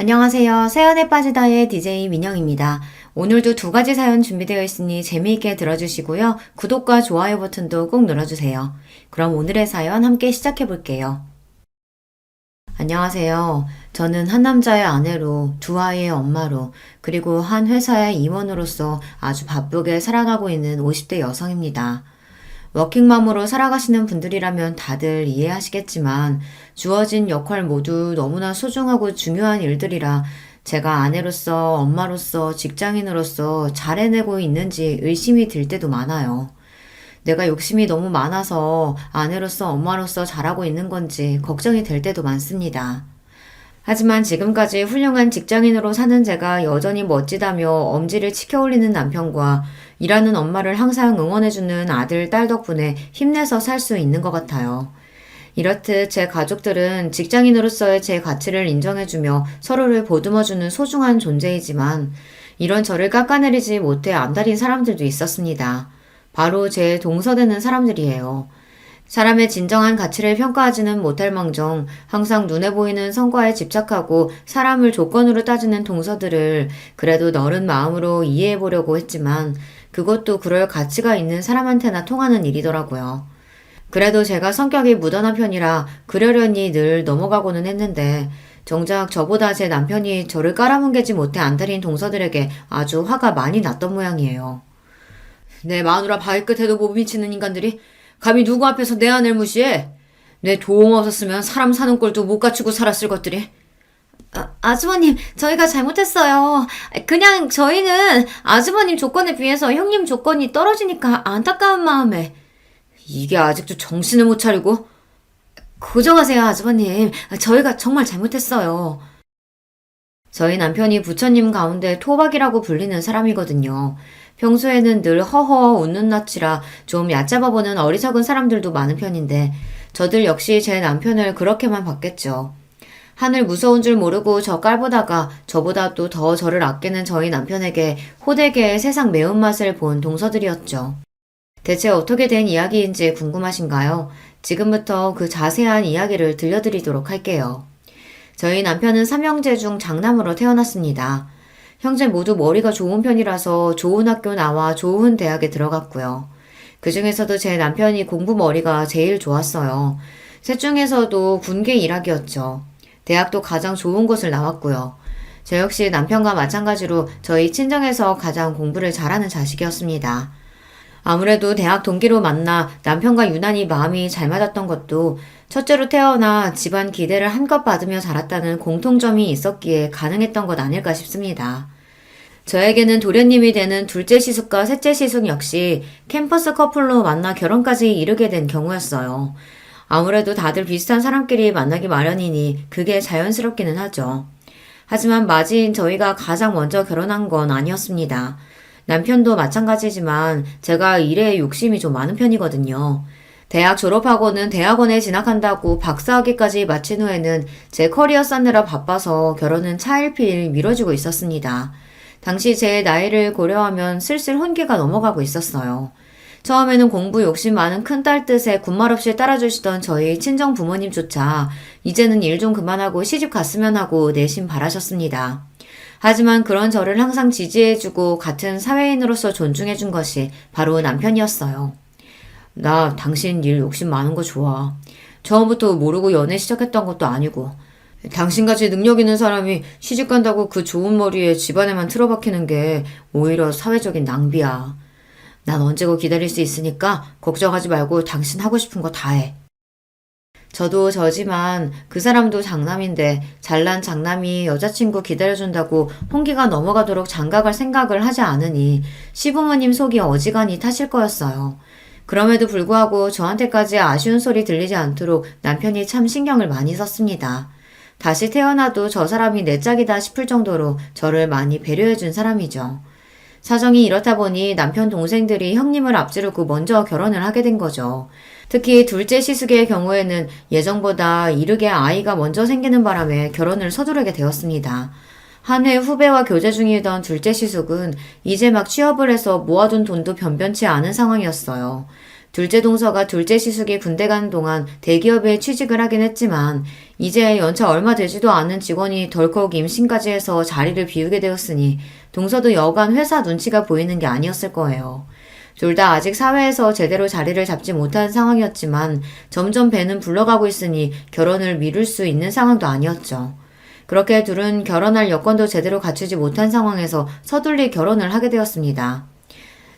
안녕하세요. 사연에 빠지다의 DJ 민영입니다. 오늘도 두 가지 사연 준비되어 있으니 재미있게 들어주시고요. 구독과 좋아요 버튼도 꼭 눌러주세요. 그럼 오늘의 사연 함께 시작해 볼게요. 안녕하세요. 저는 한 남자의 아내로, 두 아이의 엄마로, 그리고 한 회사의 임원으로서 아주 바쁘게 살아가고 있는 50대 여성입니다. 워킹맘으로 살아가시는 분들이라면 다들 이해하시겠지만 주어진 역할 모두 너무나 소중하고 중요한 일들이라 제가 아내로서, 엄마로서, 직장인으로서 잘 해내고 있는지 의심이 들 때도 많아요. 내가 욕심이 너무 많아서 아내로서, 엄마로서 잘하고 있는 건지 걱정이 될 때도 많습니다. 하지만 지금까지 훌륭한 직장인으로 사는 제가 여전히 멋지다며 엄지를 치켜올리는 남편과 일하는 엄마를 항상 응원해주는 아들, 딸 덕분에 힘내서 살 수 있는 것 같아요. 이렇듯 제 가족들은 직장인으로서의 제 가치를 인정해주며 서로를 보듬어주는 소중한 존재이지만 이런 저를 깎아내리지 못해 안달인 사람들도 있었습니다. 바로 제 동서되는 사람들이에요. 사람의 진정한 가치를 평가하지는 못할 망정 항상 눈에 보이는 성과에 집착하고 사람을 조건으로 따지는 동서들을 그래도 너른 마음으로 이해해 보려고 했지만 그것도 그럴 가치가 있는 사람한테나 통하는 일이더라고요. 그래도 제가 성격이 무던한 편이라 그러려니 늘 넘어가고는 했는데 정작 저보다 제 남편이 저를 깔아뭉개지 못해 안달인 동서들에게 아주 화가 많이 났던 모양이에요. 내 마누라 발끝에도 못 미치는 인간들이 감히 누구 앞에서 내 아내를 무시해? 내 도움 없었으면 사람 사는 꼴도 못 갖추고 살았을 것들이. 아주버님, 저희가 잘못했어요. 그냥 저희는 아주버님 조건에 비해서 형님 조건이 떨어지니까 안타까운 마음에. 이게 아직도 정신을 못 차리고? 고정하세요, 아주버님. 저희가 정말 잘못했어요. 저희 남편이 부처님 가운데 토박이라고 불리는 사람이거든요. 평소에는 늘 허허 웃는 낯이라 좀 얕잡아 보는 어리석은 사람들도 많은 편인데 저들 역시 제 남편을 그렇게만 봤겠죠. 하늘 무서운 줄 모르고 저 깔보다가 저보다 또 더 저를 아끼는 저희 남편에게 호되게 세상 매운맛을 본 동서들이었죠. 대체 어떻게 된 이야기인지 궁금하신가요? 지금부터 그 자세한 이야기를 들려드리도록 할게요. 저희 남편은 삼형제 중 장남으로 태어났습니다. 형제 모두 머리가 좋은 편이라서 좋은 학교 나와 좋은 대학에 들어갔고요. 그 중에서도 제 남편이 공부 머리가 제일 좋았어요. 셋 중에서도 군계 일학이었죠. 대학도 가장 좋은 곳을 나왔고요. 저 역시 남편과 마찬가지로 저희 친정에서 가장 공부를 잘하는 자식이었습니다. 아무래도 대학 동기로 만나 남편과 유난히 마음이 잘 맞았던 것도 첫째로 태어나 집안 기대를 한껏 받으며 자랐다는 공통점이 있었기에 가능했던 것 아닐까 싶습니다. 저에게는 도련님이 되는 둘째 시숙과 셋째 시숙 역시 캠퍼스 커플로 만나 결혼까지 이르게 된 경우였어요. 아무래도 다들 비슷한 사람끼리 만나기 마련이니 그게 자연스럽기는 하죠. 하지만 맞이인 저희가 가장 먼저 결혼한 건 아니었습니다. 남편도 마찬가지지만 제가 일에 욕심이 좀 많은 편이거든요. 대학 졸업하고는 대학원에 진학한다고 박사학위까지 마친 후에는 제 커리어 쌓느라 바빠서 결혼은 차일피일 미뤄지고 있었습니다. 당시 제 나이를 고려하면 슬슬 혼기가 넘어가고 있었어요. 처음에는 공부 욕심 많은 큰딸 뜻에 군말 없이 따라주시던 저희 친정 부모님조차 이제는 일 좀 그만하고 시집 갔으면 하고 내심 바라셨습니다. 하지만 그런 저를 항상 지지해주고 같은 사회인으로서 존중해준 것이 바로 남편이었어요. 나 당신 일 욕심 많은 거 좋아. 처음부터 모르고 연애 시작했던 것도 아니고 당신같이 능력 있는 사람이 시집 간다고 그 좋은 머리에 집안에만 틀어박히는 게 오히려 사회적인 낭비야. 난 언제고 기다릴 수 있으니까 걱정하지 말고 당신 하고 싶은 거 다 해. 저도 저지만 그 사람도 장남인데 잘난 장남이 여자친구 기다려준다고 홍기가 넘어가도록 장가갈 생각을 하지 않으니 시부모님 속이 어지간히 타실 거였어요. 그럼에도 불구하고 저한테까지 아쉬운 소리 들리지 않도록 남편이 참 신경을 많이 썼습니다. 다시 태어나도 저 사람이 내 짝이다 싶을 정도로 저를 많이 배려해준 사람이죠. 사정이 이렇다 보니 남편 동생들이 형님을 앞지르고 먼저 결혼을 하게 된 거죠. 특히 둘째 시숙의 경우에는 예정보다 이르게 아이가 먼저 생기는 바람에 결혼을 서두르게 되었습니다. 한 해 후배와 교제 중이던 둘째 시숙은 이제 막 취업을 해서 모아둔 돈도 변변치 않은 상황이었어요. 둘째 동서가 둘째 시숙이 군대 가는 동안 대기업에 취직을 하긴 했지만 이제 연차 얼마 되지도 않은 직원이 덜컥 임신까지 해서 자리를 비우게 되었으니 동서도 여간 회사 눈치가 보이는 게 아니었을 거예요. 둘 다 아직 사회에서 제대로 자리를 잡지 못한 상황이었지만 점점 배는 불러가고 있으니 결혼을 미룰 수 있는 상황도 아니었죠. 그렇게 둘은 결혼할 여건도 제대로 갖추지 못한 상황에서 서둘리 결혼을 하게 되었습니다.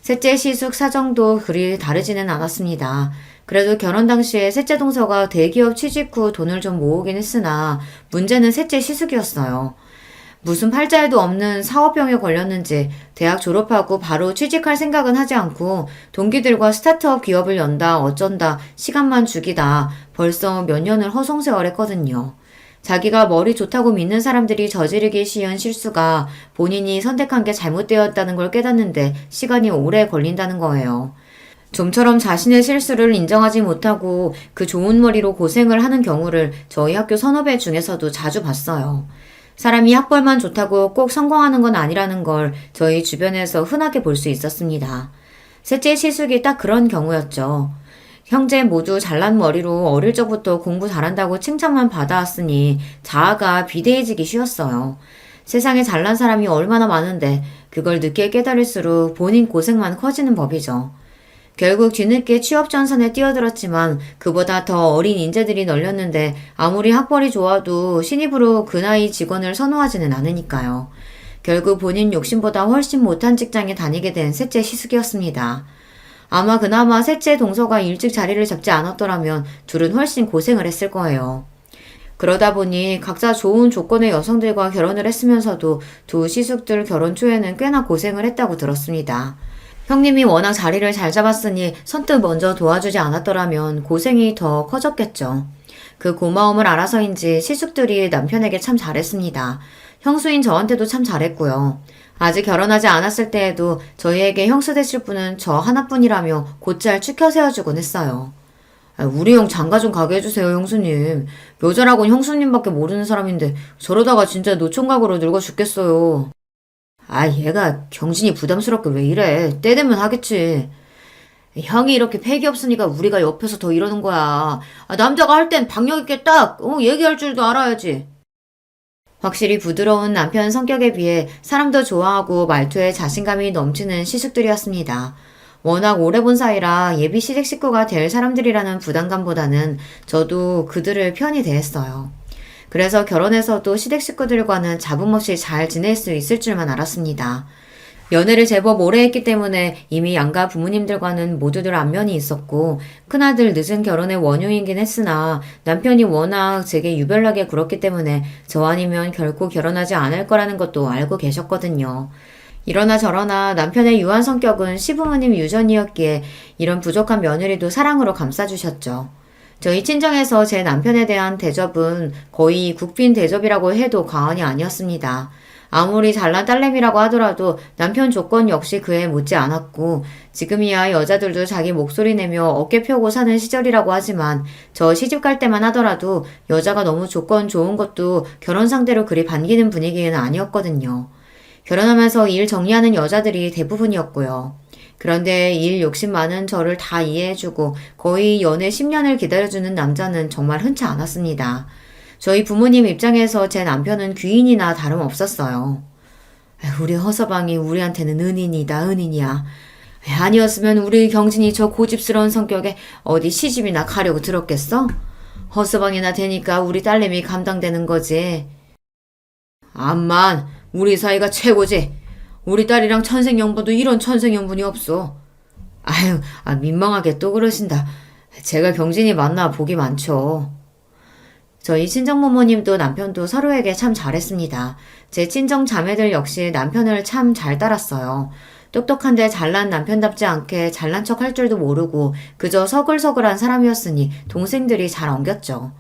셋째 시숙 사정도 그리 다르지는 않았습니다. 그래도 결혼 당시에 셋째 동서가 대기업 취직 후 돈을 좀 모으긴 했으나 문제는 셋째 시숙이었어요. 무슨 팔자에도 없는 사업병에 걸렸는지 대학 졸업하고 바로 취직할 생각은 하지 않고 동기들과 스타트업 기업을 연다 어쩐다 시간만 죽이다 벌써 몇 년을 허송세월했거든요. 자기가 머리 좋다고 믿는 사람들이 저지르기 쉬운 실수가 본인이 선택한 게 잘못되었다는 걸 깨닫는데 시간이 오래 걸린다는 거예요. 좀처럼 자신의 실수를 인정하지 못하고 그 좋은 머리로 고생을 하는 경우를 저희 학교 선후배 중에서도 자주 봤어요. 사람이 학벌만 좋다고 꼭 성공하는 건 아니라는 걸 저희 주변에서 흔하게 볼 수 있었습니다. 셋째 시숙이 딱 그런 경우였죠. 형제 모두 잘난 머리로 어릴 적부터 공부 잘한다고 칭찬만 받아왔으니 자아가 비대해지기 쉬웠어요. 세상에 잘난 사람이 얼마나 많은데 그걸 늦게 깨달을수록 본인 고생만 커지는 법이죠. 결국 뒤늦게 취업 전선에 뛰어들었지만 그보다 더 어린 인재들이 널렸는데 아무리 학벌이 좋아도 신입으로 그 나이 직원을 선호하지는 않으니까요. 결국 본인 욕심보다 훨씬 못한 직장에 다니게 된 셋째 시숙이었습니다. 아마 그나마 셋째 동서가 일찍 자리를 잡지 않았더라면 둘은 훨씬 고생을 했을 거예요. 그러다 보니 각자 좋은 조건의 여성들과 결혼을 했으면서도 두 시숙들 결혼 초에는 꽤나 고생을 했다고 들었습니다. 형님이 워낙 자리를 잘 잡았으니 선뜻 먼저 도와주지 않았더라면 고생이 더 커졌겠죠. 그 고마움을 알아서인지 시숙들이 남편에게 참 잘했습니다. 형수인 저한테도 참 잘했고요. 아직 결혼하지 않았을 때에도 저희에게 형수 되실 분은 저 하나뿐이라며 곧잘 추켜 세워주곤 했어요. 우리 형 장가 좀 가게 해주세요, 형수님. 여자라곤 형수님밖에 모르는 사람인데 저러다가 진짜 노총각으로 늙어 죽겠어요. 얘가 경진이 부담스럽게 왜 이래. 때 되면 하겠지. 형이 이렇게 패기 없으니까 우리가 옆에서 더 이러는 거야. 남자가 할 땐 박력 있게 딱 얘기할 줄도 알아야지. 확실히 부드러운 남편 성격에 비해 사람도 좋아하고 말투에 자신감이 넘치는 시숙들이었습니다. 워낙 오래 본 사이라 예비 시댁 식구가 될 사람들이라는 부담감보다는 저도 그들을 편히 대했어요. 그래서 결혼해서도 시댁 식구들과는 잡음 없이 잘 지낼 수 있을 줄만 알았습니다. 연애를 제법 오래 했기 때문에 이미 양가 부모님들과는 모두들 안면이 있었고 큰아들 늦은 결혼의 원흉이긴 했으나 남편이 워낙 제게 유별나게 굴었기 때문에 저 아니면 결코 결혼하지 않을 거라는 것도 알고 계셨거든요. 이러나 저러나 남편의 유한 성격은 시부모님 유전이었기에 이런 부족한 며느리도 사랑으로 감싸주셨죠. 저희 친정에서 제 남편에 대한 대접은 거의 국빈 대접이라고 해도 과언이 아니었습니다. 아무리 잘난 딸내미라고 하더라도 남편 조건 역시 그에 못지 않았고 지금이야 여자들도 자기 목소리 내며 어깨 펴고 사는 시절이라고 하지만 저 시집 갈 때만 하더라도 여자가 너무 조건 좋은 것도 결혼 상대로 그리 반기는 분위기는 아니었거든요. 결혼하면서 일 정리하는 여자들이 대부분이었고요. 그런데 일 욕심 많은 저를 다 이해해주고 거의 연애 10년을 기다려주는 남자는 정말 흔치 않았습니다. 저희 부모님 입장에서 제 남편은 귀인이나 다름없었어요. 우리 허서방이 우리한테는 은인이다 은인이야. 아니었으면 우리 경진이 저 고집스러운 성격에 어디 시집이나 가려고 들었겠어? 허서방이나 되니까 우리 딸내미 감당되는 거지. 암만 우리 사이가 최고지. 우리 딸이랑 천생연분도 이런 천생연분이 없어. 민망하게 또 그러신다. 제가 경진이 만나 복이 많죠. 저희 친정부모님도 남편도 서로에게 참 잘했습니다. 제 친정 자매들 역시 남편을 참 잘 따랐어요. 똑똑한데 잘난 남편답지 않게 잘난 척 할 줄도 모르고 그저 서글서글한 사람이었으니 동생들이 잘 엉겼죠.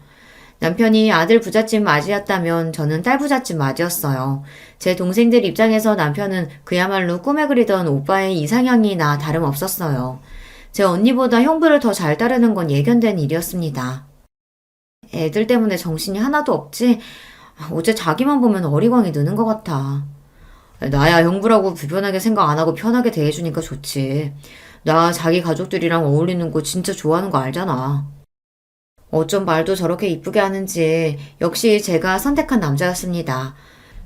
남편이 아들 부잣집 맞이였다면 저는 딸 부잣집 맞이였어요. 제 동생들 입장에서 남편은 그야말로 꿈에 그리던 오빠의 이상형이나 다름없었어요. 제 언니보다 형부를 더 잘 따르는 건 예견된 일이었습니다. 애들 때문에 정신이 하나도 없지? 어째 자기만 보면 어리광이 느는 것 같아. 나야 형부라고 불편하게 생각 안 하고 편하게 대해주니까 좋지. 나 자기 가족들이랑 어울리는 거 진짜 좋아하는 거 알잖아. 어쩜 말도 저렇게 이쁘게 하는지 역시 제가 선택한 남자였습니다.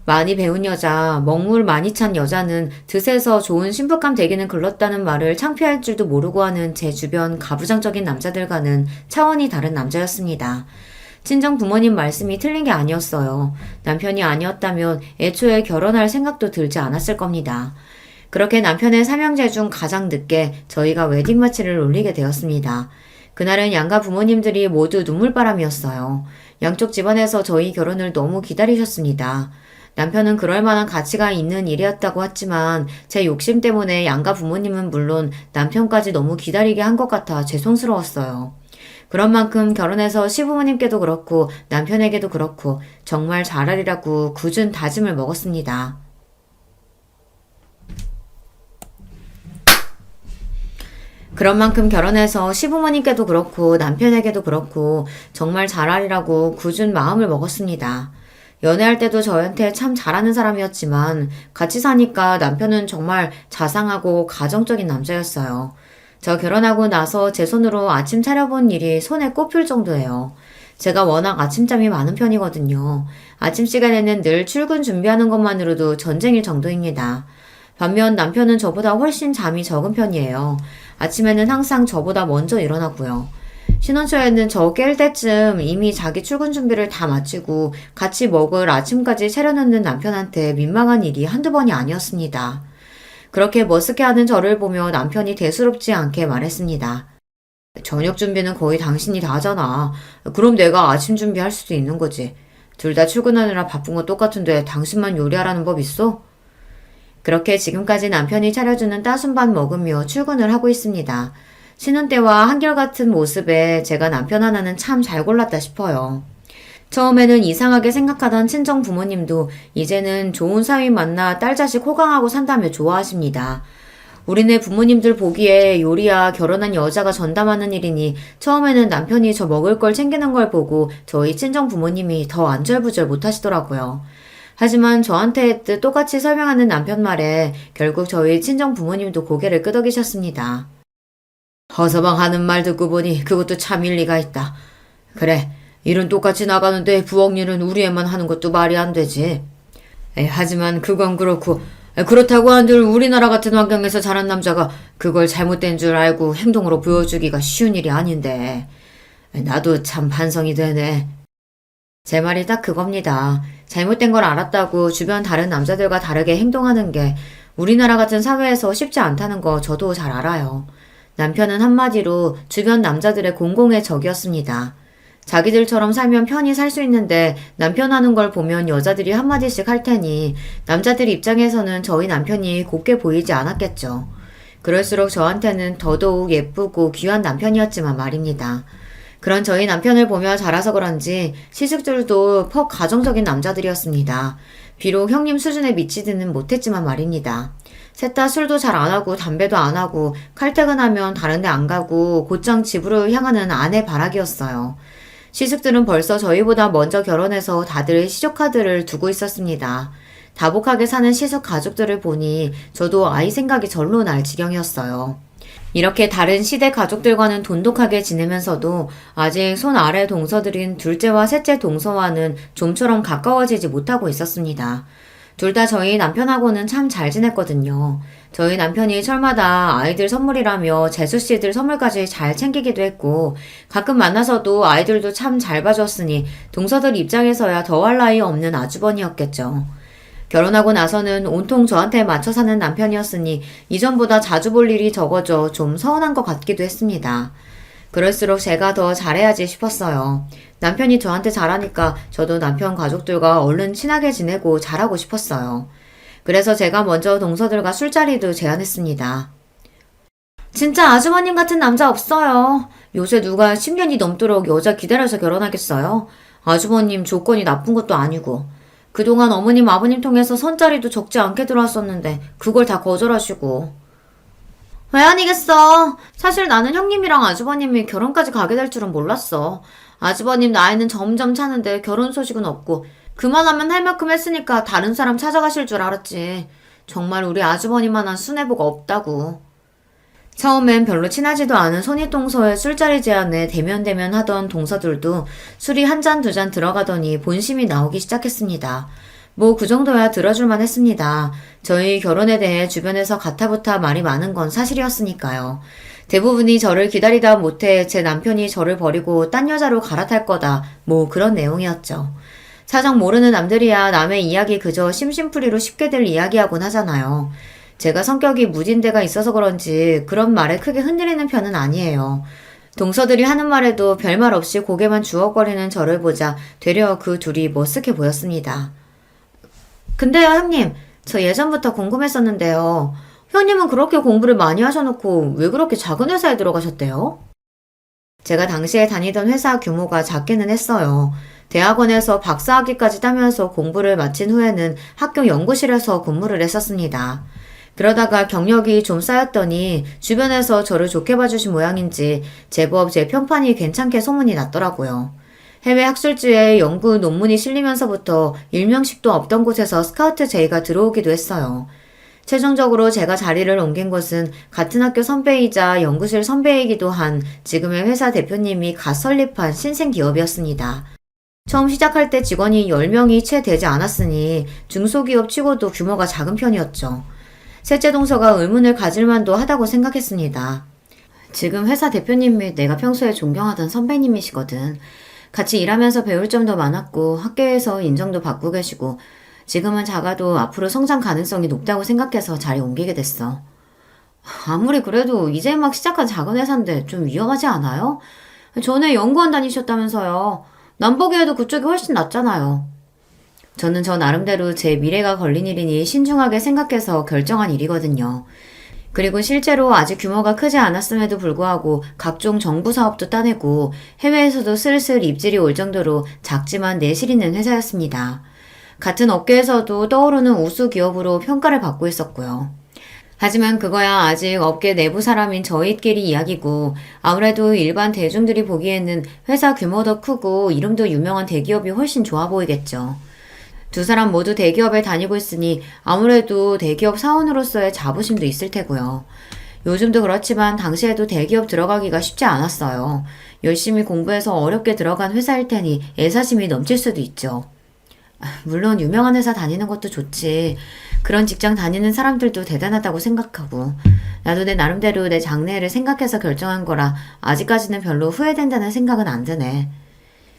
많이 배운 여자, 먹물 많이 찬 여자는 드세서 좋은 신부감 되기는 글렀다는 말을 창피할 줄도 모르고 하는 제 주변 가부장적인 남자들과는 차원이 다른 남자였습니다. 친정 부모님 말씀이 틀린 게 아니었어요. 남편이 아니었다면 애초에 결혼할 생각도 들지 않았을 겁니다. 그렇게 남편의 삼형제 중 가장 늦게 저희가 웨딩마치를 올리게 되었습니다. 그날은 양가 부모님들이 모두 눈물바람이었어요. 양쪽 집안에서 저희 결혼을 너무 기다리셨습니다. 남편은 그럴 만한 가치가 있는 일이었다고 했지만 제 욕심 때문에 양가 부모님은 물론 남편까지 너무 기다리게 한 것 같아 죄송스러웠어요. 그런 만큼 결혼해서 시부모님께도 그렇고 남편에게도 그렇고 정말 잘하리라고 굳은 다짐을 먹었습니다. 그런 만큼 결혼해서 시부모님께도 그렇고 남편에게도 그렇고 정말 잘하리라고 굳은 마음을 먹었습니다. 연애할 때도 저한테 참 잘하는 사람이었지만 같이 사니까 남편은 정말 자상하고 가정적인 남자였어요. 저 결혼하고 나서 제 손으로 아침 차려본 일이 손에 꼽힐 정도예요. 제가 워낙 아침잠이 많은 편이거든요. 아침 시간에는 늘 출근 준비하는 것만으로도 전쟁일 정도입니다. 반면 남편은 저보다 훨씬 잠이 적은 편이에요. 아침에는 항상 저보다 먼저 일어나고요. 신혼초에는 저 깰 때쯤 이미 자기 출근 준비를 다 마치고 같이 먹을 아침까지 차려놓는 남편한테 민망한 일이 한두 번이 아니었습니다. 그렇게 머쓱해하는 저를 보며 남편이 대수롭지 않게 말했습니다. 저녁 준비는 거의 당신이 다 하잖아. 그럼 내가 아침 준비할 수도 있는 거지. 둘 다 출근하느라 바쁜 거 똑같은데 당신만 요리하라는 법 있어? 그렇게 지금까지 남편이 차려주는 따순밥 먹으며 출근을 하고 있습니다. 신혼 때와 한결같은 모습에 제가 남편 하나는 참 잘 골랐다 싶어요. 처음에는 이상하게 생각하던 친정 부모님도 이제는 좋은 사위 만나 딸 자식 호강하고 산다며 좋아하십니다. 우리네 부모님들 보기에 요리야 결혼한 여자가 전담하는 일이니 처음에는 남편이 저 먹을 걸 챙기는 걸 보고 저희 친정 부모님이 더 안절부절 못하시더라고요. 하지만 저한테 똑같이 설명하는 남편 말에 결국 저희 친정 부모님도 고개를 끄덕이셨습니다. 허서방 하는 말 듣고 보니 그것도 참 일리가 있다. 그래, 일은 똑같이 나가는데 부엌 일은 우리 애만 하는 것도 말이 안 되지. 하지만 그건 그렇고 그렇다고 한들 우리나라 같은 환경에서 자란 남자가 그걸 잘못된 줄 알고 행동으로 보여주기가 쉬운 일이 아닌데. 나도 참 반성이 되네. 제 말이 딱 그겁니다. 잘못된 걸 알았다고 주변 다른 남자들과 다르게 행동하는 게 우리나라 같은 사회에서 쉽지 않다는 거 저도 잘 알아요. 남편은 한마디로 주변 남자들의 공공의 적이었습니다. 자기들처럼 살면 편히 살 수 있는데 남편 하는 걸 보면 여자들이 한마디씩 할 테니 남자들 입장에서는 저희 남편이 곱게 보이지 않았겠죠. 그럴수록 저한테는 더더욱 예쁘고 귀한 남편이었지만 말입니다. 그런 저희 남편을 보며 자라서 그런지 시숙들도 퍽 가정적인 남자들이었습니다. 비록 형님 수준에 미치지는 못했지만 말입니다. 셋 다 술도 잘 안 하고 담배도 안 하고 칼퇴근하면 다른 데 안 가고 곧장 집으로 향하는 아내 바라기였어요. 시숙들은 벌써 저희보다 먼저 결혼해서 다들 시조카드를 두고 있었습니다. 다복하게 사는 시숙 가족들을 보니 저도 아이 생각이 절로 날 지경이었어요. 이렇게 다른 시대 가족들과는 돈독하게 지내면서도 아직 손 아래 동서들인 둘째와 셋째 동서와는 좀처럼 가까워지지 못하고 있었습니다. 둘 다 저희 남편하고는 참 잘 지냈거든요. 저희 남편이 철마다 아이들 선물이라며 재수씨들 선물까지 잘 챙기기도 했고 가끔 만나서도 아이들도 참 잘 봐줬으니 동서들 입장에서야 더할 나위 없는 아주버니였겠죠. 결혼하고 나서는 온통 저한테 맞춰 사는 남편이었으니 이전보다 자주 볼 일이 적어져 좀 서운한 것 같기도 했습니다. 그럴수록 제가 더 잘해야지 싶었어요. 남편이 저한테 잘하니까 저도 남편 가족들과 얼른 친하게 지내고 잘하고 싶었어요. 그래서 제가 먼저 동서들과 술자리도 제안했습니다. 진짜 아주버님 같은 남자 없어요. 요새 누가 10년이 넘도록 여자 기다려서 결혼하겠어요? 아주버님 조건이 나쁜 것도 아니고. 그동안 어머님 아버님 통해서 선자리도 적지 않게 들어왔었는데 그걸 다 거절하시고. 왜 아니겠어. 사실 나는 형님이랑 아주버님이 결혼까지 가게 될 줄은 몰랐어. 아주버님 나이는 점점 차는데 결혼 소식은 없고 그만하면 할 만큼 했으니까 다른 사람 찾아가실 줄 알았지. 정말 우리 아주버님만한 순애보가 없다고. 처음엔 별로 친하지도 않은 손윗동서의 술자리 제안에 대면대면 하던 동서들도 술이 한 잔 두 잔 들어가더니 본심이 나오기 시작했습니다. 뭐 그 정도야 들어줄만 했습니다. 저희 결혼에 대해 주변에서 가타부타 말이 많은 건 사실이었으니까요. 대부분이 저를 기다리다 못해 제 남편이 저를 버리고 딴 여자로 갈아탈 거다. 뭐 그런 내용이었죠. 사정 모르는 남들이야 남의 이야기 그저 심심풀이로 쉽게들 이야기하곤 하잖아요. 제가 성격이 무딘 데가 있어서 그런지 그런 말에 크게 흔들리는 편은 아니에요. 동서들이 하는 말에도 별말 없이 고개만 주걱거리는 저를 보자 되려 그 둘이 머쓱해 보였습니다. 근데요, 형님. 저 예전부터 궁금했었는데요. 형님은 그렇게 공부를 많이 하셔놓고 왜 그렇게 작은 회사에 들어가셨대요? 제가 당시에 다니던 회사 규모가 작기는 했어요. 대학원에서 박사학위까지 따면서 공부를 마친 후에는 학교 연구실에서 근무를 했었습니다. 그러다가 경력이 좀 쌓였더니 주변에서 저를 좋게 봐주신 모양인지 제법 제 평판이 괜찮게 소문이 났더라고요. 해외 학술지에 연구 논문이 실리면서부터 일명식도 없던 곳에서 스카우트 제의가 들어오기도 했어요. 최종적으로 제가 자리를 옮긴 곳은 같은 학교 선배이자 연구실 선배이기도 한 지금의 회사 대표님이 갓 설립한 신생 기업이었습니다. 처음 시작할 때 직원이 10명이 채 되지 않았으니 중소기업 치고도 규모가 작은 편이었죠. 셋째 동서가 의문을 가질 만도 하다고 생각했습니다. 지금 회사 대표님이 내가 평소에 존경하던 선배님이시거든. 같이 일하면서 배울 점도 많았고 학교에서 인정도 받고 계시고 지금은 작아도 앞으로 성장 가능성이 높다고 생각해서 자리 옮기게 됐어. 아무리 그래도 이제 막 시작한 작은 회사인데 좀 위험하지 않아요? 전에 연구원 다니셨다면서요. 남 보기에도 그쪽이 훨씬 낫잖아요. 저는 저 나름대로 제 미래가 걸린 일이니 신중하게 생각해서 결정한 일이거든요. 그리고 실제로 아직 규모가 크지 않았음에도 불구하고 각종 정부 사업도 따내고 해외에서도 슬슬 입질이 올 정도로 작지만 내실 있는 회사였습니다. 같은 업계에서도 떠오르는 우수 기업으로 평가를 받고 있었고요. 하지만 그거야 아직 업계 내부 사람인 저희끼리 이야기고 아무래도 일반 대중들이 보기에는 회사 규모도 크고 이름도 유명한 대기업이 훨씬 좋아 보이겠죠. 두 사람 모두 대기업에 다니고 있으니 아무래도 대기업 사원으로서의 자부심도 있을 테고요. 요즘도 그렇지만 당시에도 대기업 들어가기가 쉽지 않았어요. 열심히 공부해서 어렵게 들어간 회사일 테니 애사심이 넘칠 수도 있죠. 물론 유명한 회사 다니는 것도 좋지. 그런 직장 다니는 사람들도 대단하다고 생각하고 나도 내 나름대로 내 장래를 생각해서 결정한 거라 아직까지는 별로 후회된다는 생각은 안 드네.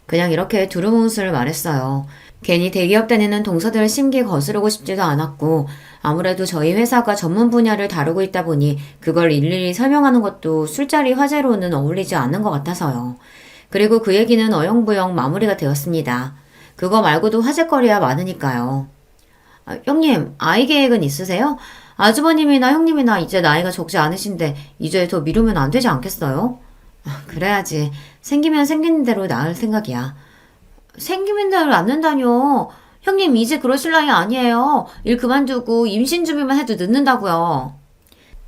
그냥 이렇게 두루뭉술 말했어요. 괜히 대기업 다니는 동서들 심기 거스르고 싶지도 않았고 아무래도 저희 회사가 전문 분야를 다루고 있다 보니 그걸 일일이 설명하는 것도 술자리 화제로는 어울리지 않는 것 같아서요. 그리고 그 얘기는 어영부영 마무리가 되었습니다. 그거 말고도 화제거리야 많으니까요. 형님, 아이 계획은 있으세요? 아주버님이나 형님이나 이제 나이가 적지 않으신데 이제 더 미루면 안 되지 않겠어요? 그래야지. 생기면 생기는 대로 낳을 생각이야. 생기면 대로 낳는다뇨. 형님 이제 그러실 나이 아니에요. 일 그만두고 임신 준비만 해도 늦는다고요.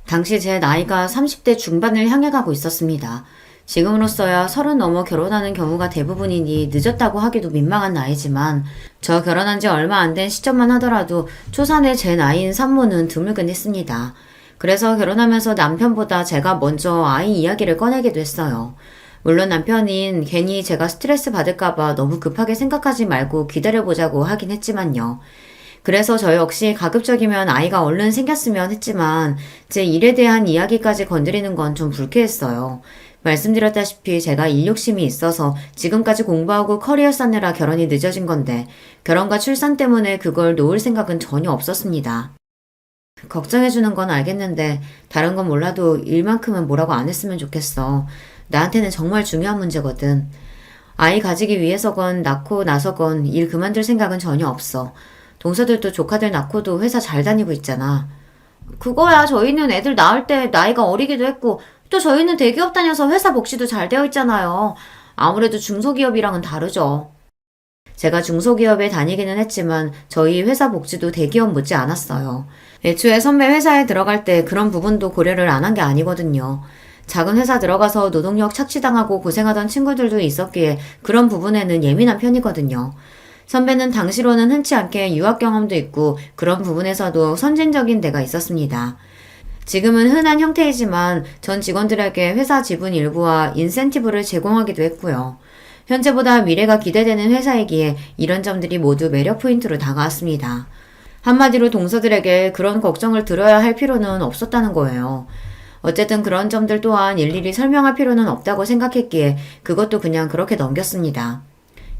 당시 제 나이가 30대 중반을 향해 가고 있었습니다. 지금으로서야 30 넘어 결혼하는 경우가 대부분이니 늦었다고 하기도 민망한 나이지만 저 결혼한 지 얼마 안 된 시점만 하더라도 초산의 제 나이인 산모는 드물긴 했습니다. 그래서 결혼하면서 남편보다 제가 먼저 아이 이야기를 꺼내기도 했어요. 물론 남편인 괜히 제가 스트레스 받을까봐 너무 급하게 생각하지 말고 기다려보자고 하긴 했지만요. 그래서 저 역시 가급적이면 아이가 얼른 생겼으면 했지만 제 일에 대한 이야기까지 건드리는 건 좀 불쾌했어요. 말씀드렸다시피 제가 일욕심이 있어서 지금까지 공부하고 커리어 쌓느라 결혼이 늦어진 건데 결혼과 출산 때문에 그걸 놓을 생각은 전혀 없었습니다. 걱정해주는 건 알겠는데 다른 건 몰라도 일만큼은 뭐라고 안 했으면 좋겠어. 나한테는 정말 중요한 문제거든. 아이 가지기 위해서건 낳고 나서건 일 그만둘 생각은 전혀 없어. 동서들도 조카들 낳고도 회사 잘 다니고 있잖아. 그거야 저희는 애들 낳을 때 나이가 어리기도 했고 또 저희는 대기업 다녀서 회사 복지도 잘 되어 있잖아요. 아무래도 중소기업이랑은 다르죠. 제가 중소기업에 다니기는 했지만 저희 회사 복지도 대기업 못지 않았어요. 애초에 선배 회사에 들어갈 때 그런 부분도 고려를 안 한 게 아니거든요. 작은 회사 들어가서 노동력 착취당하고 고생하던 친구들도 있었기에 그런 부분에는 예민한 편이거든요. 선배는 당시로는 흔치 않게 유학 경험도 있고 그런 부분에서도 선진적인 데가 있었습니다. 지금은 흔한 형태이지만 전 직원들에게 회사 지분 일부와 인센티브를 제공하기도 했고요. 현재보다 미래가 기대되는 회사이기에 이런 점들이 모두 매력 포인트로 다가왔습니다. 한마디로 동서들에게 그런 걱정을 들어야 할 필요는 없었다는 거예요. 어쨌든 그런 점들 또한 일일이 설명할 필요는 없다고 생각했기에 그것도 그냥 그렇게 넘겼습니다.